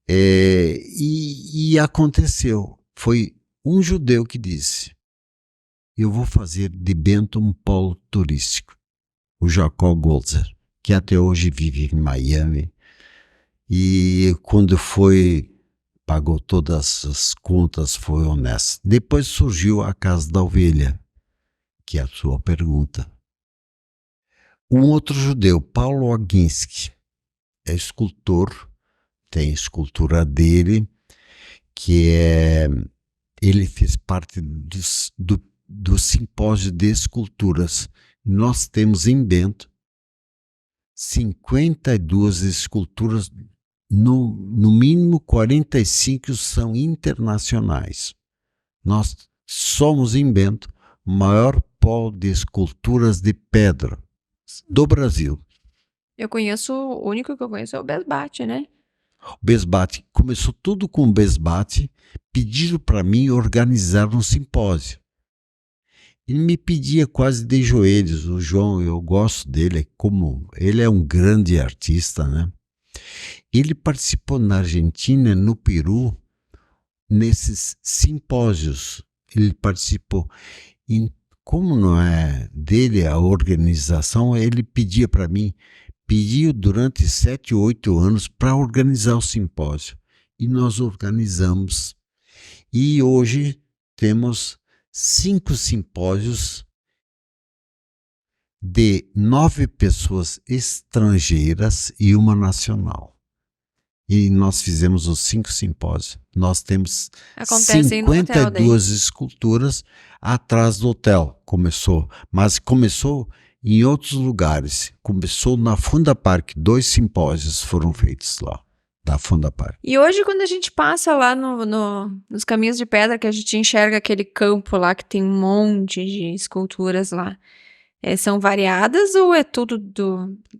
e aconteceu, foi um judeu que disse: eu vou fazer de Bento um polo turístico, o Jacó Gozer, que até hoje vive em Miami, e quando pagou todas as contas, foi honesto. Depois surgiu a Casa da Ovelha, que é a sua pergunta. Um outro judeu, Paulo Oginski, é escultor, tem escultura dele, que ele fez parte do simpósio de esculturas. Nós temos em Bento 52 esculturas, no mínimo 45 são internacionais. Nós somos em Bento o maior polo de esculturas de pedra do Brasil. O único que eu conheço é o Besbate, né? O Besbate, começou tudo com o Besbate, pediram para mim organizar um simpósio. Ele me pedia quase de joelhos. O João, eu gosto dele, ele é um grande artista, né? Ele participou na Argentina, no Peru, nesses simpósios. Ele participou. E como não é dele a organização, ele pedia para mim, pediu durante 7 ou 8 anos para organizar o simpósio. E nós organizamos. E hoje temos 5 simpósios de 9 pessoas estrangeiras e uma nacional. E nós fizemos os 5 simpósios. Nós temos 52 esculturas atrás do hotel. Mas começou em outros lugares. Começou na Funda Park. 2 simpósios foram feitos lá, da Funda Park. E hoje, quando a gente passa lá nos caminhos de pedra, que a gente enxerga aquele campo lá, que tem um monte de esculturas lá, são variadas ou é tudo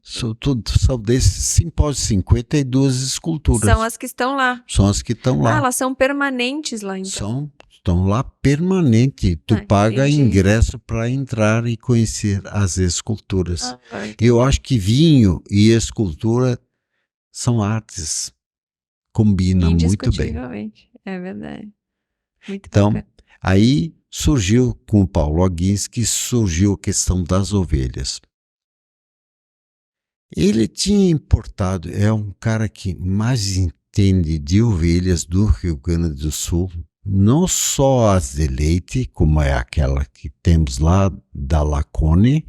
São desses simpósios, 52 esculturas. São as que estão lá. São as que estão lá. Ah, elas são permanentes lá, então. Estão lá permanente. Tu paga ingresso para entrar e conhecer as esculturas. Eu acho que vinho e escultura são artes. Combinam muito bem. Indiscutivelmente. É verdade. Muito então, bacana. Aí surgiu com o Paulo Oginski, surgiu a questão das ovelhas. Ele tinha importado, é um cara que mais entende de ovelhas do Rio Grande do Sul, não só as de leite, como é aquela que temos lá da Lacone,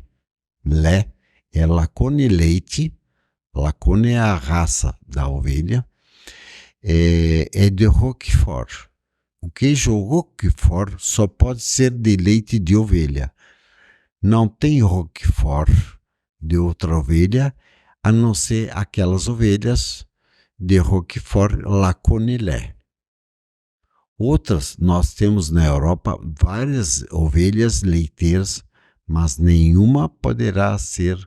é Lacone Leite. Lacone é a raça da ovelha, é de Roquefort. O queijo Roquefort só pode ser de leite de ovelha. Não tem Roquefort de outra ovelha, a não ser aquelas ovelhas de Roquefort Laconilé. Outras, nós temos na Europa várias ovelhas leiteiras, mas nenhuma poderá ser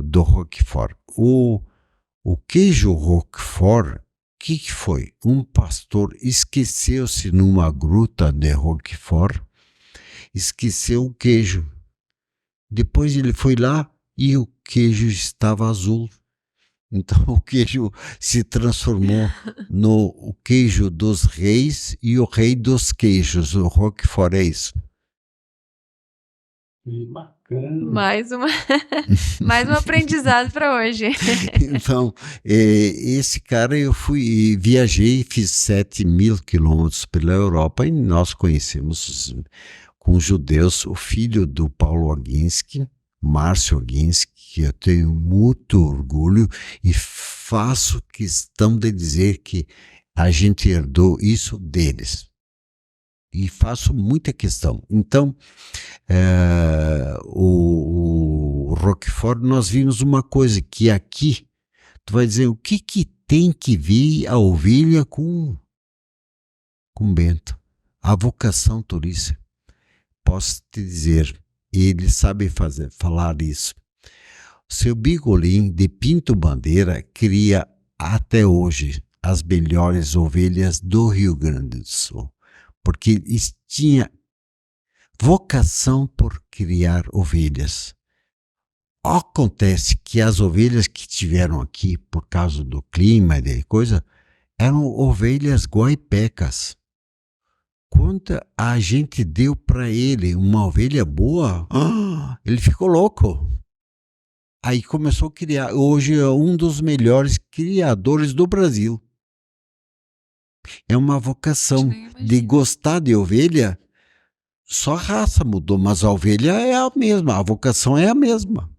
do Roquefort. O queijo Roquefort, o que foi? Um pastor esqueceu-se numa gruta de Roquefort, esqueceu o queijo. Depois ele foi lá e o queijo estava azul. Então o queijo se transformou no queijo dos reis e o rei dos queijos. O Roquefort é isso. Que bacana. Mais um aprendizado para hoje. Então, esse cara eu viajei, fiz 7.000 quilômetros pela Europa e nós conhecemos com judeus o filho do Paulo Oginski, Márcio Oginski, que eu tenho muito orgulho e faço questão de dizer que a gente herdou isso deles. E faço muita questão. Então, o Roquefort, nós vimos uma coisa que aqui, tu vai dizer, o que tem que ver a ovelha com Bento? A vocação turística. Posso te dizer, ele sabe falar isso. O seu Bigolin de Pinto Bandeira cria até hoje as melhores ovelhas do Rio Grande do Sul. Porque eles tinham vocação por criar ovelhas. Acontece que as ovelhas que tiveram aqui, por causa do clima e coisa, eram ovelhas guaipecas. Quando a gente deu para ele uma ovelha boa, ele ficou louco. Aí começou a criar. Hoje é um dos melhores criadores do Brasil. É uma vocação de gostar de ovelha. Só a raça mudou, mas a ovelha é a mesma, a vocação é a mesma.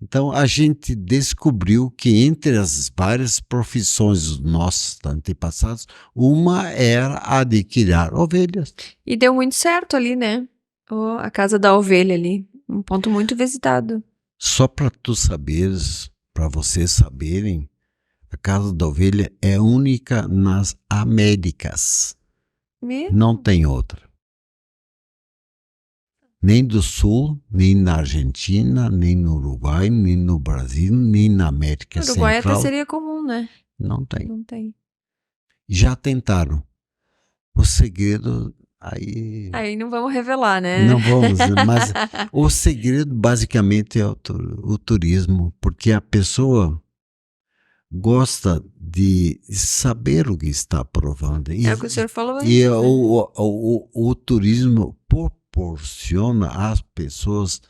Então a gente descobriu que entre as várias profissões dos nossos antepassados, uma era a de criar ovelhas. E deu muito certo ali, né? A Casa da Ovelha ali, um ponto muito visitado. Só para tu saberes, para vocês saberem, a Casa da Ovelha é única nas Américas. Mesmo? Não tem outra. Nem do Sul, nem na Argentina, nem no Uruguai, nem no Brasil, nem na América No Uruguai Central. até seria comum, né? Não tem. Não tem. Já tentaram. O segredo aí... Aí não vamos revelar, né? Não vamos, mas o segredo basicamente é o turismo, porque a pessoa gosta de saber o que está provando. É o que o senhor falou E antes, né? o turismo proporciona às pessoas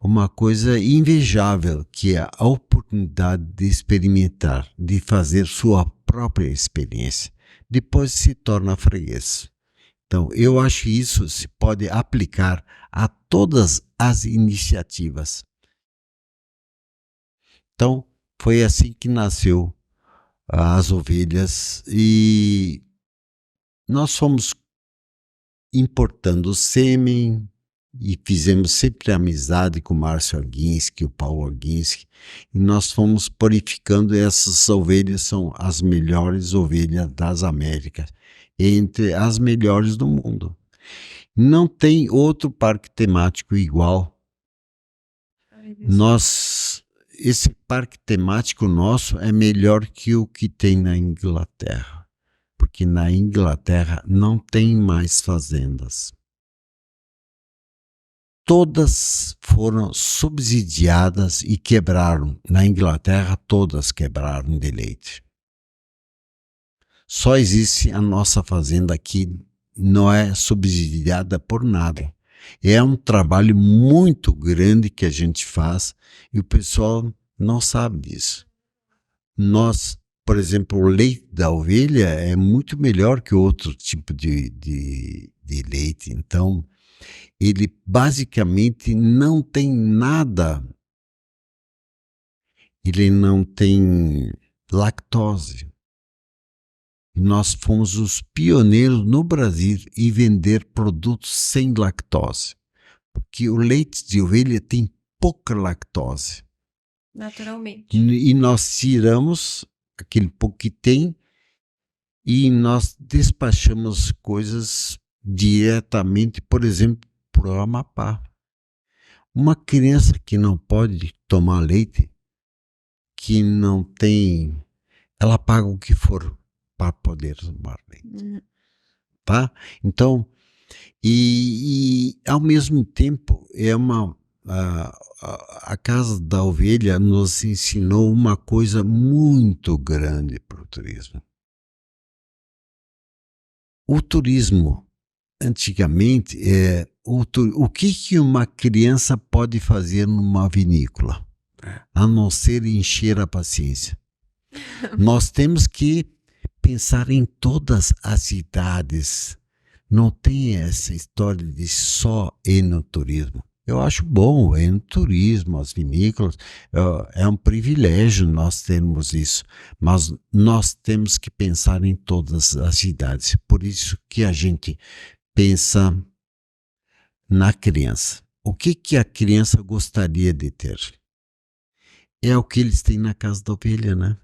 uma coisa invejável, que é a oportunidade de experimentar, de fazer sua própria experiência. Depois se torna freguês. Então, eu acho que isso se pode aplicar a todas as iniciativas. Então, foi assim que nasceu as ovelhas e nós fomos importando sêmen e fizemos sempre amizade com o Márcio Oginski, o Paulo Oginski, e nós fomos purificando. Essas ovelhas são as melhores ovelhas das Américas, entre as melhores do mundo. Não tem outro parque temático igual. Esse parque temático nosso é melhor que o que tem na Inglaterra, porque na Inglaterra não tem mais fazendas. Todas foram subsidiadas e quebraram. Na Inglaterra, todas quebraram de leite. Só existe a nossa fazenda aqui, não é subsidiada por nada. É um trabalho muito grande que a gente faz e o pessoal não sabe disso. Nós por exemplo, o leite da ovelha é muito melhor que outro tipo de leite. Então, ele basicamente não tem nada, ele não tem lactose. Nós fomos os pioneiros no Brasil em vender produtos sem lactose, porque o leite de ovelha tem pouca lactose. Naturalmente. E nós tiramos aquele pouco que tem e nós despachamos coisas diretamente, por exemplo, para o Amapá. Uma criança que não pode tomar leite, que não tem, ela paga o que for para poder tomar leite, tá? Então, e ao mesmo tempo é a Casa da Ovelha nos ensinou uma coisa muito grande para o turismo. O turismo, antigamente, o que uma criança pode fazer numa vinícola? A não ser encher a paciência. Nós temos que pensar em todas as idades. Não tem essa história de só ir no turismo. Eu acho bom ir no turismo, as vinícolas, é um privilégio nós termos isso, mas nós temos que pensar em todas as idades. Por isso que a gente pensa na criança. O que a criança gostaria de ter? É o que eles têm na Casa da Ovelha, né?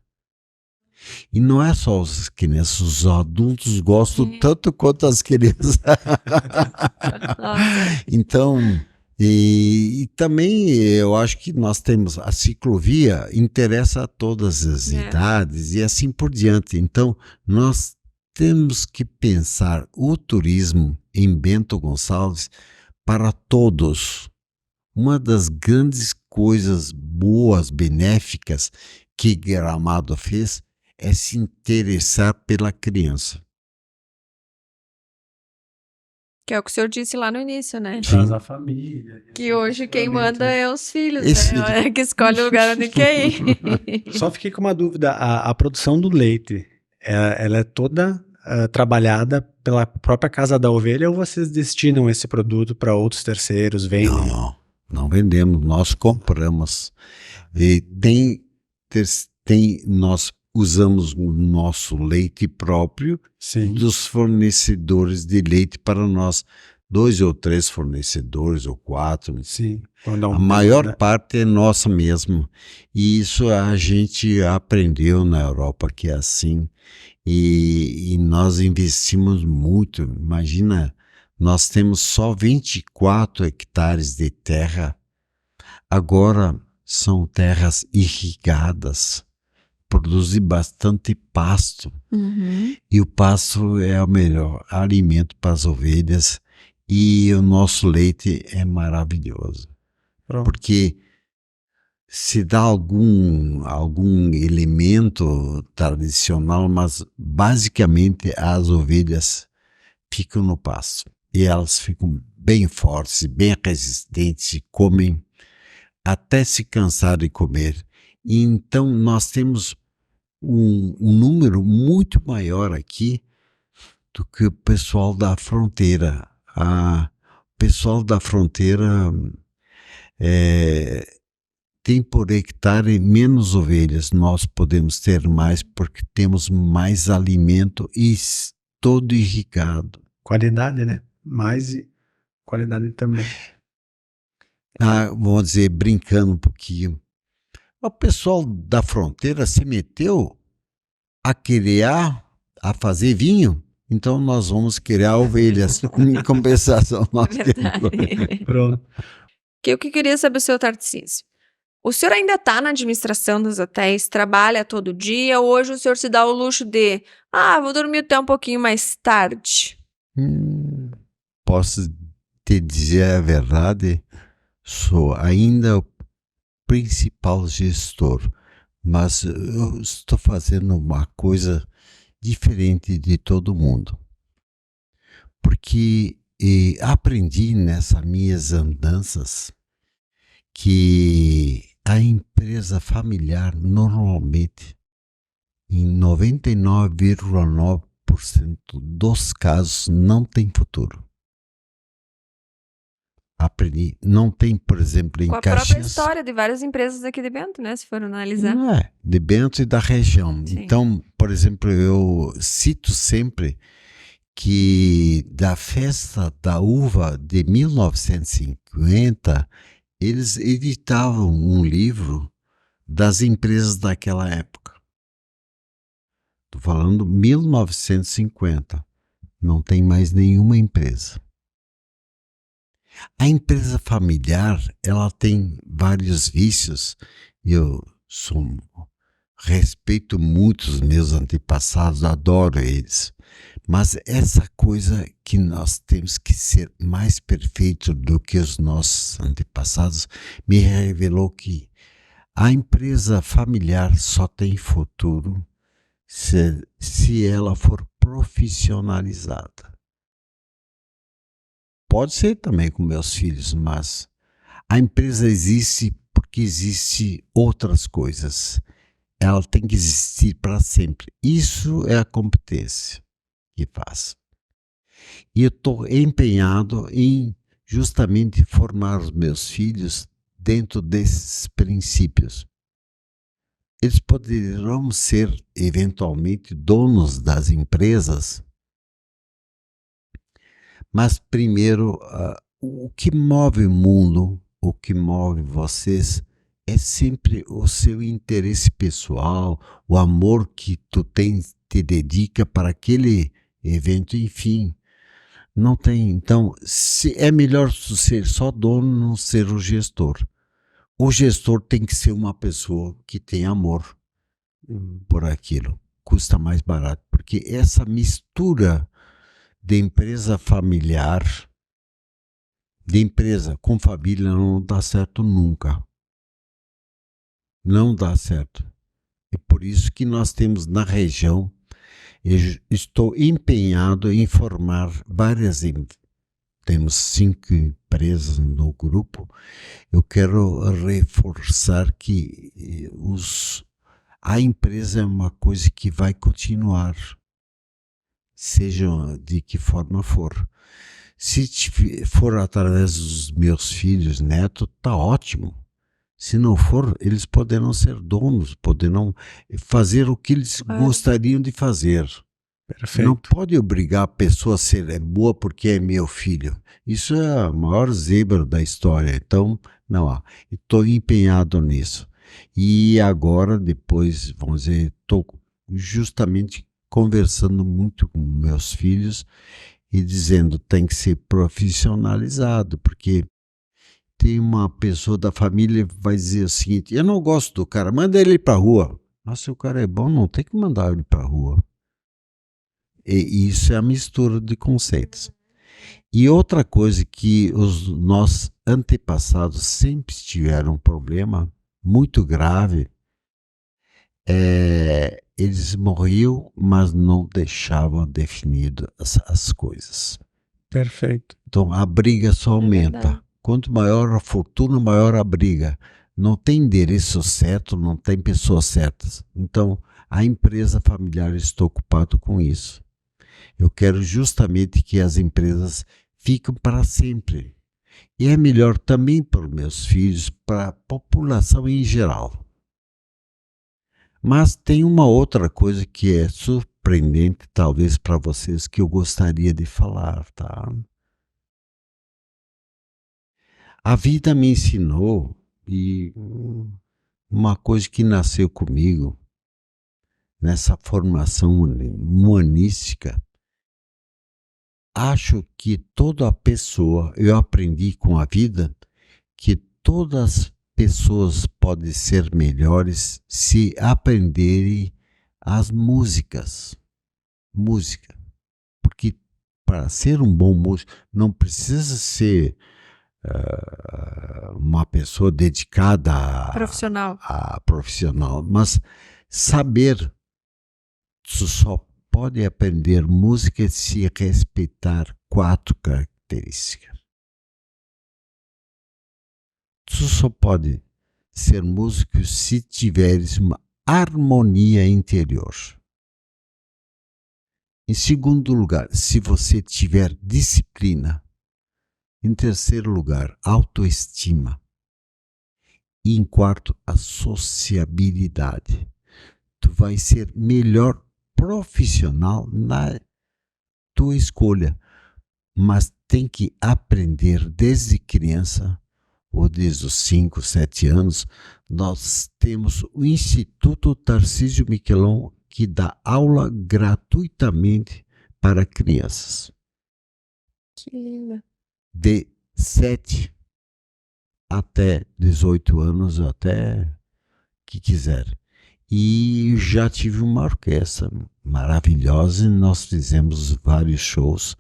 E não é só as crianças, os adultos gostam tanto quanto as crianças. Então, e também eu acho que nós temos a ciclovia, interessa a todas as idades e assim por diante. Então, nós temos que pensar o turismo em Bento Gonçalves para todos. Uma das grandes coisas boas, benéficas que Gramado fez é se interessar pela criança. Que é o que o senhor disse lá no início, né? Traz a família. Que hoje quem manda é os filhos, Esse- né? É que escolhe o lugar onde quer ir. Só fiquei com uma dúvida. A produção do leite, ela é toda trabalhada pela própria Casa da Ovelha ou vocês destinam esse produto para outros terceiros? Vendem? Não vendemos, nós compramos. E nós usamos o nosso leite próprio Sim. dos fornecedores de leite para nós. 2 ou 3 fornecedores, ou 4. Sim. Quando A maior parte é nossa mesmo. E isso a gente aprendeu na Europa, que é assim. E nós investimos muito. Imagina, nós temos só 24 hectares de terra. Agora são terras irrigadas. Produzem bastante pasto. E o pasto é o melhor alimento para as ovelhas. E o nosso leite é maravilhoso. Pronto. Porque se dá algum elemento tradicional, mas basicamente as ovelhas ficam no pasto. E elas ficam bem fortes, bem resistentes, e comem até se cansar de comer. E então nós temos um número muito maior aqui do que o pessoal da fronteira. O pessoal da fronteira tem por hectare menos ovelhas. Nós podemos ter mais porque temos mais alimento e todo irrigado. Qualidade, né? Mais e qualidade também. Vamos dizer, brincando um pouquinho. O pessoal da fronteira se meteu a criar, a fazer vinho. Então nós vamos criar ovelhas. Em compensação, nós temos. Pronto. Que eu que queria saber o seu Tarcísio. O senhor ainda está na administração dos hotéis, trabalha todo dia, ou hoje o senhor se dá o luxo de, vou dormir até um pouquinho mais tarde? Posso te dizer a verdade, sou ainda o principal gestor, mas eu estou fazendo uma coisa diferente de todo mundo. Porque aprendi nessas minhas andanças que a empresa familiar normalmente, em 99,9% dos casos não tem futuro. Aprendi. Não tem, por exemplo, em Com a própria Caxias. história de várias empresas aqui de Bento, né? Se for analisar. Não é, de Bento e da região. Sim. Então, por exemplo, eu cito sempre que da festa da uva de 1950, eles editavam um livro das empresas daquela época. Estou falando 1950. Não tem mais nenhuma empresa. A empresa familiar, ela tem vários vícios. Eu respeito muito os meus antepassados, adoro eles. Mas essa coisa que nós temos que ser mais perfeito do que os nossos antepassados me revelou que a empresa familiar só tem futuro se ela for profissionalizada. Pode ser também com meus filhos, mas a empresa existe porque existe outras coisas. Ela tem que existir para sempre. Isso é a competência que faz. E eu estou empenhado em justamente formar os meus filhos dentro desses princípios. Eles poderão ser eventualmente donos das empresas, mas primeiro, o que move o mundo, o que move vocês, é sempre o seu interesse pessoal, o amor que tu te dedica para aquele evento, enfim. Não tem, então, é melhor tu ser só dono, não ser o gestor. O gestor tem que ser uma pessoa que tem amor por aquilo. Custa mais barato, porque essa mistura de empresa familiar, de empresa com família, não dá certo nunca. Não dá certo. É por isso que nós temos na região, eu estou empenhado em formar várias empresas. Temos 5 empresas no grupo. Eu quero reforçar que a empresa é uma coisa que vai continuar, seja de que forma for. Se for através dos meus filhos, netos, tá ótimo. Se não for, eles poderão ser donos, poderão fazer o que eles gostariam de fazer. Perfeito. Não pode obrigar a pessoa a ser boa porque é meu filho. Isso é a maior zebra da história. Então, não há. Estou empenhado nisso. E agora, depois, vamos dizer, estou justamente conversando muito com meus filhos e dizendo tem que ser profissionalizado, porque tem uma pessoa da família que vai dizer o seguinte: eu não gosto do cara, manda ele para a rua. Mas se o cara é bom, não tem que mandar ele para a rua. E isso é a mistura de conceitos. E outra coisa que os nossos antepassados sempre tiveram um problema muito grave, eles morriam, mas não deixavam definido as coisas. Perfeito. Então a briga só aumenta. verdade. Quanto maior a fortuna, maior a briga. Não tem endereço certo, não tem pessoas certas. Então a empresa familiar está ocupada com isso. Eu quero justamente que as empresas fiquem para sempre. E é melhor também para os meus filhos, para a população em geral. Mas tem uma outra coisa que é surpreendente, talvez para vocês, que eu gostaria de falar, tá? A vida me ensinou, e uma coisa que nasceu comigo, nessa formação humanística, acho que toda pessoa, eu aprendi com a vida, que todas as pessoas podem ser melhores se aprenderem as músicas. Música. Porque para ser um bom músico, não precisa ser uma pessoa dedicada a profissional, mas saber, tu só pode aprender música se respeitar 4 características. Tu só pode ser músico se tiveres uma harmonia interior. Em segundo lugar, se você tiver disciplina. Em terceiro lugar, autoestima. E em quarto, a sociabilidade. Tu vai ser melhor profissional na tua escolha, mas tem que aprender desde criança, ou desde os 5, 7 anos. Nós temos o Instituto Tarcísio Miquelon, que dá aula gratuitamente para crianças Que linda. de 7 até 18 anos, até que quiser. E já tive uma orquestra maravilhosa e nós fizemos vários shows,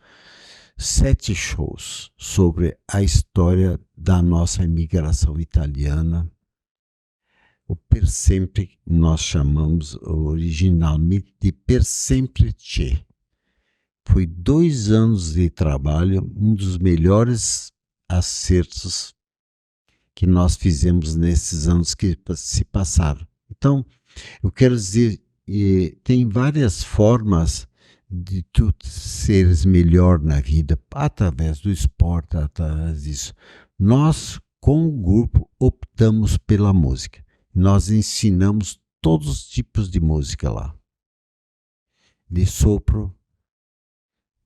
7 shows sobre a história da nossa imigração italiana. O Per Sempre nós chamamos originalmente de Per Sempre C'è. Foi 2 anos de trabalho, um dos melhores acertos que nós fizemos nesses anos que se passaram. Então, eu quero dizer, tem várias formas de tu seres melhor na vida, através do esporte, através disso. Nós, com o grupo, optamos pela música. Nós ensinamos todos os tipos de música lá. De sopro,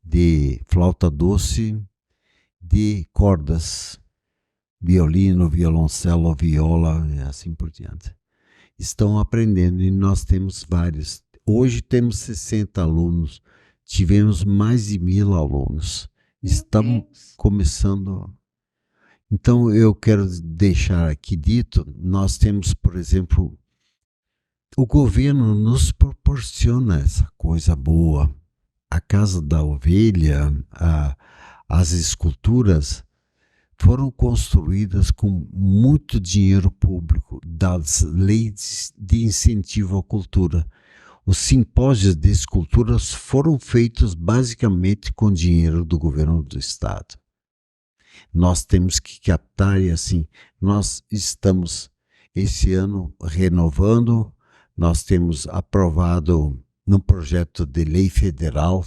de flauta doce, de cordas, violino, violoncelo, viola e assim por diante. Estão aprendendo e nós temos vários. Hoje temos 60 alunos, tivemos mais de 1.000 alunos. Estamos começando. Então eu quero deixar aqui dito, nós temos, por exemplo, o governo nos proporciona essa coisa boa. A Casa da Ovelha, as esculturas foram construídas com muito dinheiro público das leis de incentivo à cultura. Os simpósios de esculturas foram feitos basicamente com dinheiro do governo do estado. Nós temos que captar e assim, nós estamos esse ano renovando, nós temos aprovado num projeto de lei federal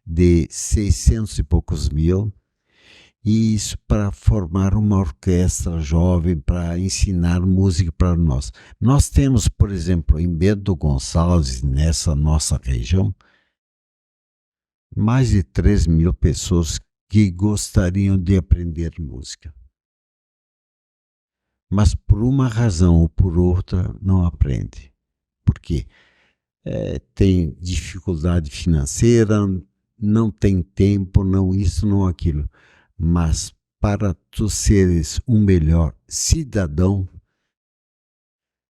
de 600 e poucos mil, e isso para formar uma orquestra jovem, para ensinar música para nós. Nós temos, por exemplo, em Bento Gonçalves, nessa nossa região, mais de 3.000 pessoas que gostariam de aprender música. Mas por uma razão ou por outra não aprende. Por quê? Tem dificuldade financeira, não tem tempo, não isso, não aquilo. Mas para tu seres um melhor cidadão,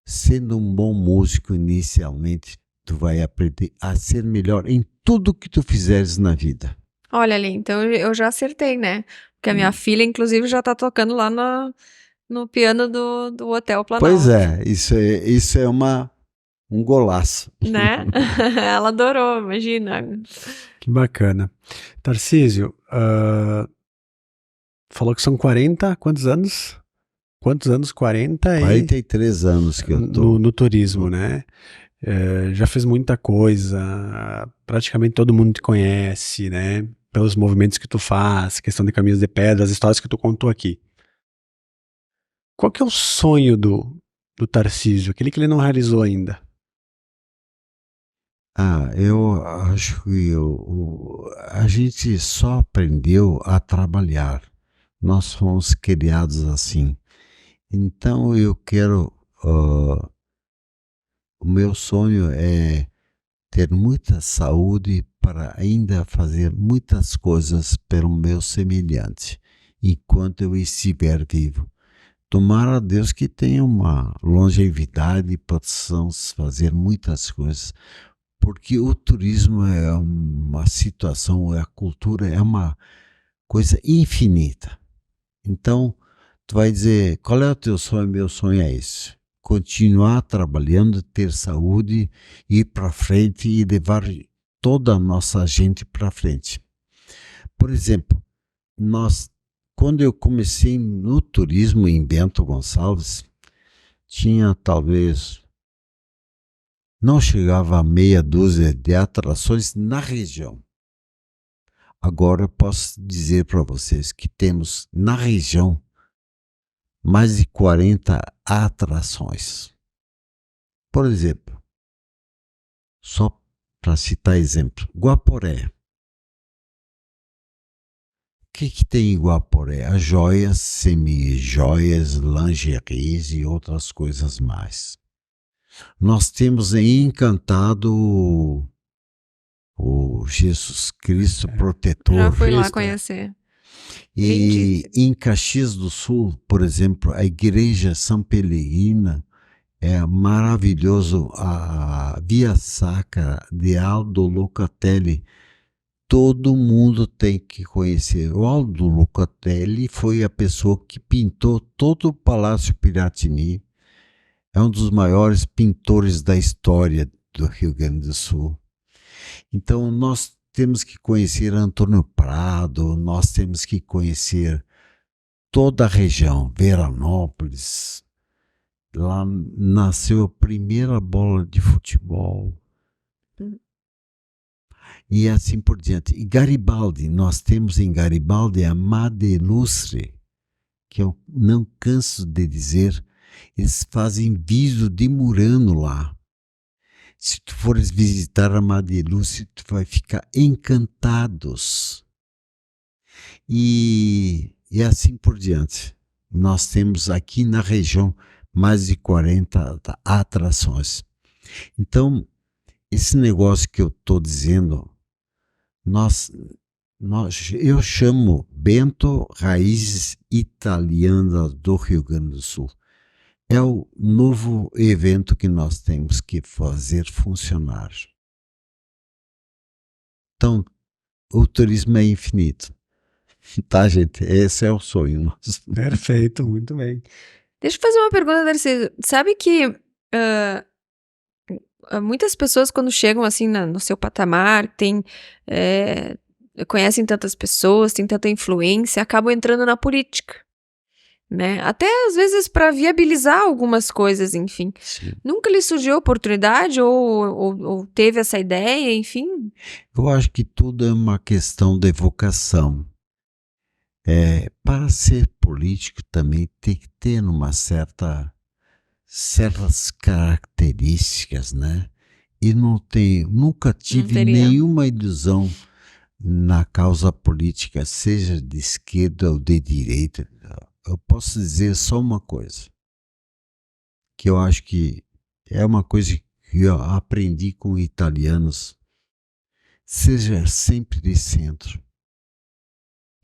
sendo um bom músico inicialmente, tu vai aprender a ser melhor em tudo que tu fizeres na vida. Olha ali, então eu já acertei, né? Porque a minha filha, inclusive, já tá tocando lá no piano do Hotel Planalto. Pois é, isso é um golaço. Né? Ela adorou, imagina. Que bacana. Tarcísio, falou que são 40, quantos anos? Quantos anos? 40 43 anos que eu tô. No turismo, né? Já fez muita coisa, praticamente todo mundo te conhece, né? Pelos movimentos que tu faz, questão de caminhos de pedra, as histórias que tu contou aqui. Qual que é o sonho do Tarcísio, aquele que ele não realizou ainda? Eu acho que a gente só aprendeu a trabalhar. Nós fomos criados assim. Então eu quero... o meu sonho é ter muita saúde para ainda fazer muitas coisas pelo meu semelhante, enquanto eu estiver vivo. Tomara a Deus que tenha uma longevidade e possamos fazer muitas coisas, porque o turismo é uma situação, a cultura é uma coisa infinita. Então, tu vai dizer, qual é o teu sonho? Meu sonho é esse. Continuar trabalhando, ter saúde, ir para frente e levar toda a nossa gente para frente. Por exemplo, quando eu comecei no turismo em Bento Gonçalves, tinha talvez não chegava a meia dúzia de atrações na região. Agora eu posso dizer para vocês que temos na região mais de 40 atrações. Por exemplo, só para citar exemplo, Guaporé. O que tem em Guaporé? As joias, semi-joias, lingeries e outras coisas mais. Nós temos em Encantado o Jesus Cristo protetor. Já fui lá Cristo, conhecer. E em Caxias do Sul, por exemplo, a igreja São Pellegrina é maravilhoso, a Via Sacra de Aldo Locatelli. Todo mundo tem que conhecer. O Aldo Locatelli foi a pessoa que pintou todo o Palácio Piratini. É um dos maiores pintores da história do Rio Grande do Sul. Então, nós temos que conhecer Antônio Prado, nós temos que conhecer toda a região, Veranópolis. Lá nasceu a primeira bola de futebol. E assim por diante. E Garibaldi, nós temos em Garibaldi a Madelustre, que eu não canso de dizer, eles fazem vidro de Murano lá. Se tu fores visitar a Madelustre, tu vai ficar encantados. E assim por diante. Nós temos aqui na região mais de 40 atrações. Então, esse negócio que eu estou dizendo, eu chamo Bento Raízes Italianas do Rio Grande do Sul. É o novo evento que nós temos que fazer funcionar. Então, o turismo é infinito. Tá, gente? Esse é o sonho nosso. Perfeito, muito bem. Deixa eu fazer uma pergunta, Darcy. Sabe que muitas pessoas, quando chegam assim no seu patamar, conhecem tantas pessoas, têm tanta influência, acabam entrando na política, né? Até às vezes para viabilizar algumas coisas, enfim. Sim. Nunca lhe surgiu a oportunidade ou teve essa ideia, enfim? Eu acho que tudo é uma questão de vocação. Para ser político também tem que ter certas características, né? E nunca tive nenhuma ilusão na causa política, seja de esquerda ou de direita. Eu posso dizer só uma coisa, que eu acho que é uma coisa que eu aprendi com italianos: seja sempre de centro.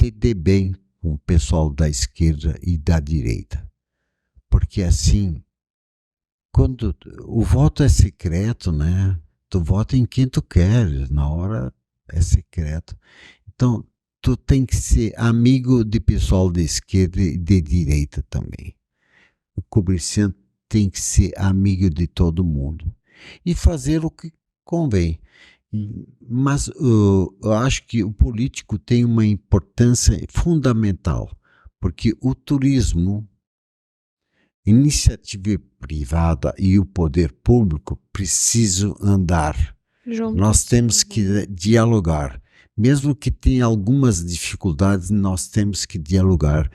Te dê bem com o pessoal da esquerda e da direita. Porque assim, quando o voto é secreto, né? Tu vota em quem tu queres, na hora é secreto. Então, tu tem que ser amigo de pessoal de esquerda e de direita também. O comerciante tem que ser amigo de todo mundo e fazer o que convém. Mas eu acho que o político tem uma importância fundamental, porque o turismo, iniciativa privada e o poder público precisam andar. Juntos. Nós temos que dialogar. Mesmo que tenha algumas dificuldades, nós temos que dialogar.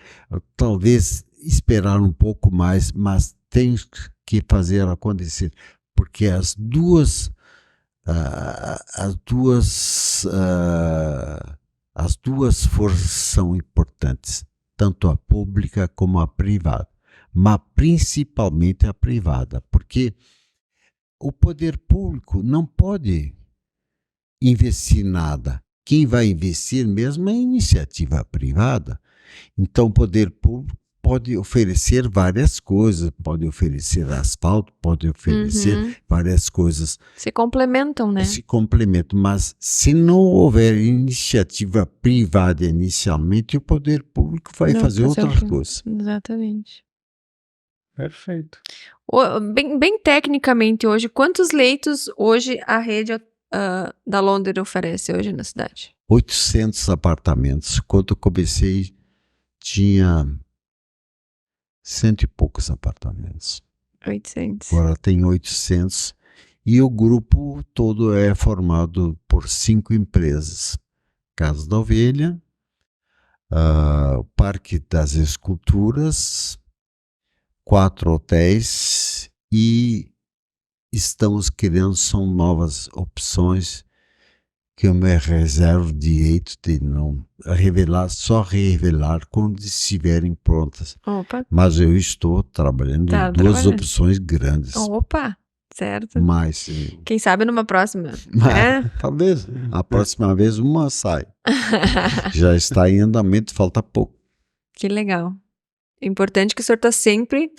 Talvez esperar um pouco mais, mas tem que fazer acontecer, porque as duas forças são importantes, tanto a pública como a privada, mas principalmente a privada, porque o poder público não pode investir nada. Quem vai investir mesmo é a iniciativa privada. Então, o poder público pode oferecer várias coisas, pode oferecer asfalto, pode oferecer várias coisas. Se complementam, né? Se complementam, mas se não houver iniciativa privada inicialmente, o poder público vai fazer outras coisas. Exatamente. Perfeito. Bem tecnicamente hoje, quantos leitos hoje a rede da Londres oferece hoje na cidade? 800 apartamentos. Quando eu comecei, tinha 100 e poucos apartamentos. 800. Agora tem 800 E o grupo todo é formado por 5 empresas. Casa da Ovelha, o Parque das Esculturas, 4 hotéis e estamos criando, são novas opções que eu me reservo o direito de não revelar, só revelar quando estiverem prontas. Opa, Mas eu estou trabalhando Tá em 2 trabalhando. opções grandes. opa, certo. Mas, Quem sabe numa próxima, né? talvez a próxima vez uma sai. Já está em andamento, falta pouco. Que legal. É importante que o senhor tá sempre,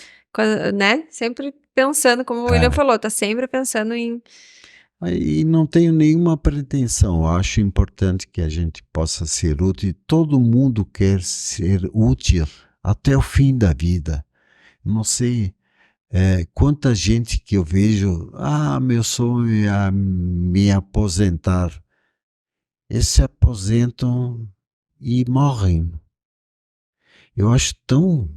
né? Sempre pensando, como o William falou, tá sempre pensando em... E não tenho nenhuma pretensão. Eu acho importante que a gente possa ser útil. Todo mundo quer ser útil até o fim da vida. Não sei quanta gente que eu vejo, meu sonho é me aposentar. Eles se aposentam e morrem. Eu acho tão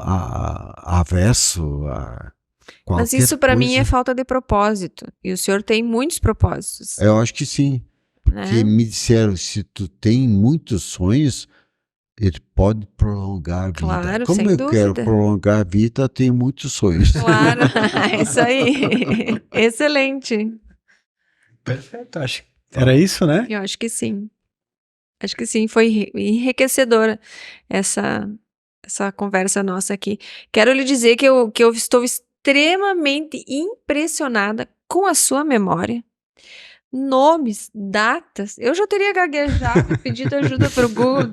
averso a qualquer Mas isso para mim é coisa. falta de propósito. E o senhor tem muitos propósitos, Eu acho que sim. Porque né? me disseram, se tu tem muitos sonhos, ele pode prolongar a vida. Claro, Como sem eu quero dúvida. prolongar a vida, eu tenho muitos sonhos. Claro, é isso aí. Excelente. Perfeito, acho que era isso, né? Eu acho que sim. Acho que sim, foi enriquecedora essa conversa nossa aqui. Quero lhe dizer que eu estou extremamente impressionada com a sua memória. Nomes, datas. Eu já teria gaguejado e pedido ajuda para o Google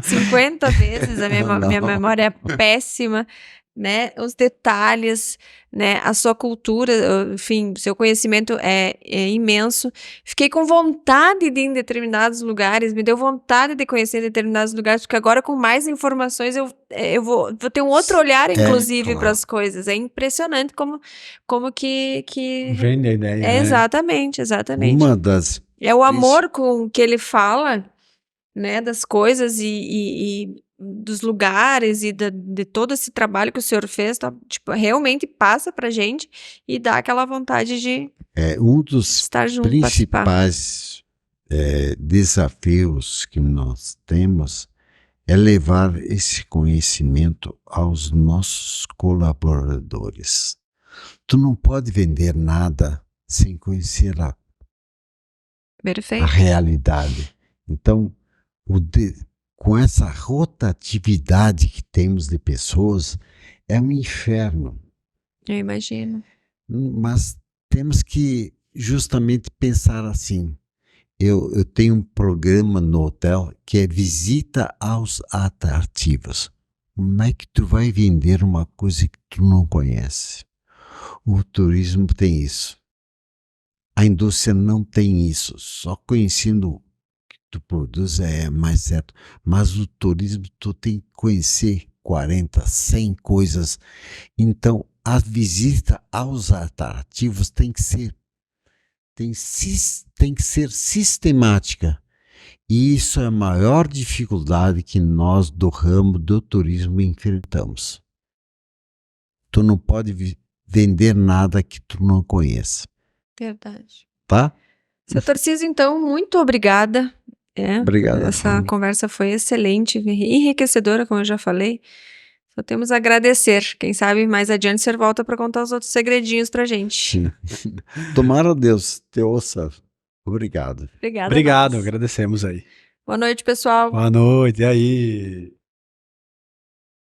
50 vezes. A minha Não. memória é péssima, né? Os detalhes, né? A sua cultura, enfim, seu conhecimento é imenso. Fiquei com vontade de ir em determinados lugares, me deu vontade de conhecer determinados lugares, porque agora com mais informações eu vou ter um outro olhar, inclusive, claro. para as coisas. É impressionante como que Vende a ideia, né? Exatamente. Uma das... É o amor com que ele fala, né, das coisas e dos lugares e de todo esse trabalho que o senhor fez, tá, tipo, realmente passa pra gente e dá aquela vontade de um dos estar junto, participar. principais desafios que nós temos é levar esse conhecimento aos nossos colaboradores. Tu não pode vender nada sem conhecer a Perfeito. realidade. Então, com essa rotatividade que temos de pessoas, é um inferno. Eu imagino. Mas temos que justamente pensar assim. Eu tenho um programa no hotel que é visita aos atrativos. Como é que tu vai vender uma coisa que tu não conhece? O turismo tem isso. A indústria não tem isso. Só conhecendo o que tu produz é mais certo. Mas o turismo tu tem que conhecer 40, 100 coisas. Então, a visita aos atrativos tem que ser sistemática. E isso é a maior dificuldade que nós do ramo do turismo enfrentamos. Tu não pode vender nada que tu não conheça. Verdade. Tá? Seu Tarcísio, então, muito obrigada. Obrigado. Essa conversa foi excelente, enriquecedora, como eu já falei. Só temos a agradecer. Quem sabe mais adiante você volta para contar os outros segredinhos pra gente. Sim. Tomara Deus te ouça. Obrigado. Obrigada. Obrigado, agradecemos aí. Boa noite, pessoal. Boa noite, e aí?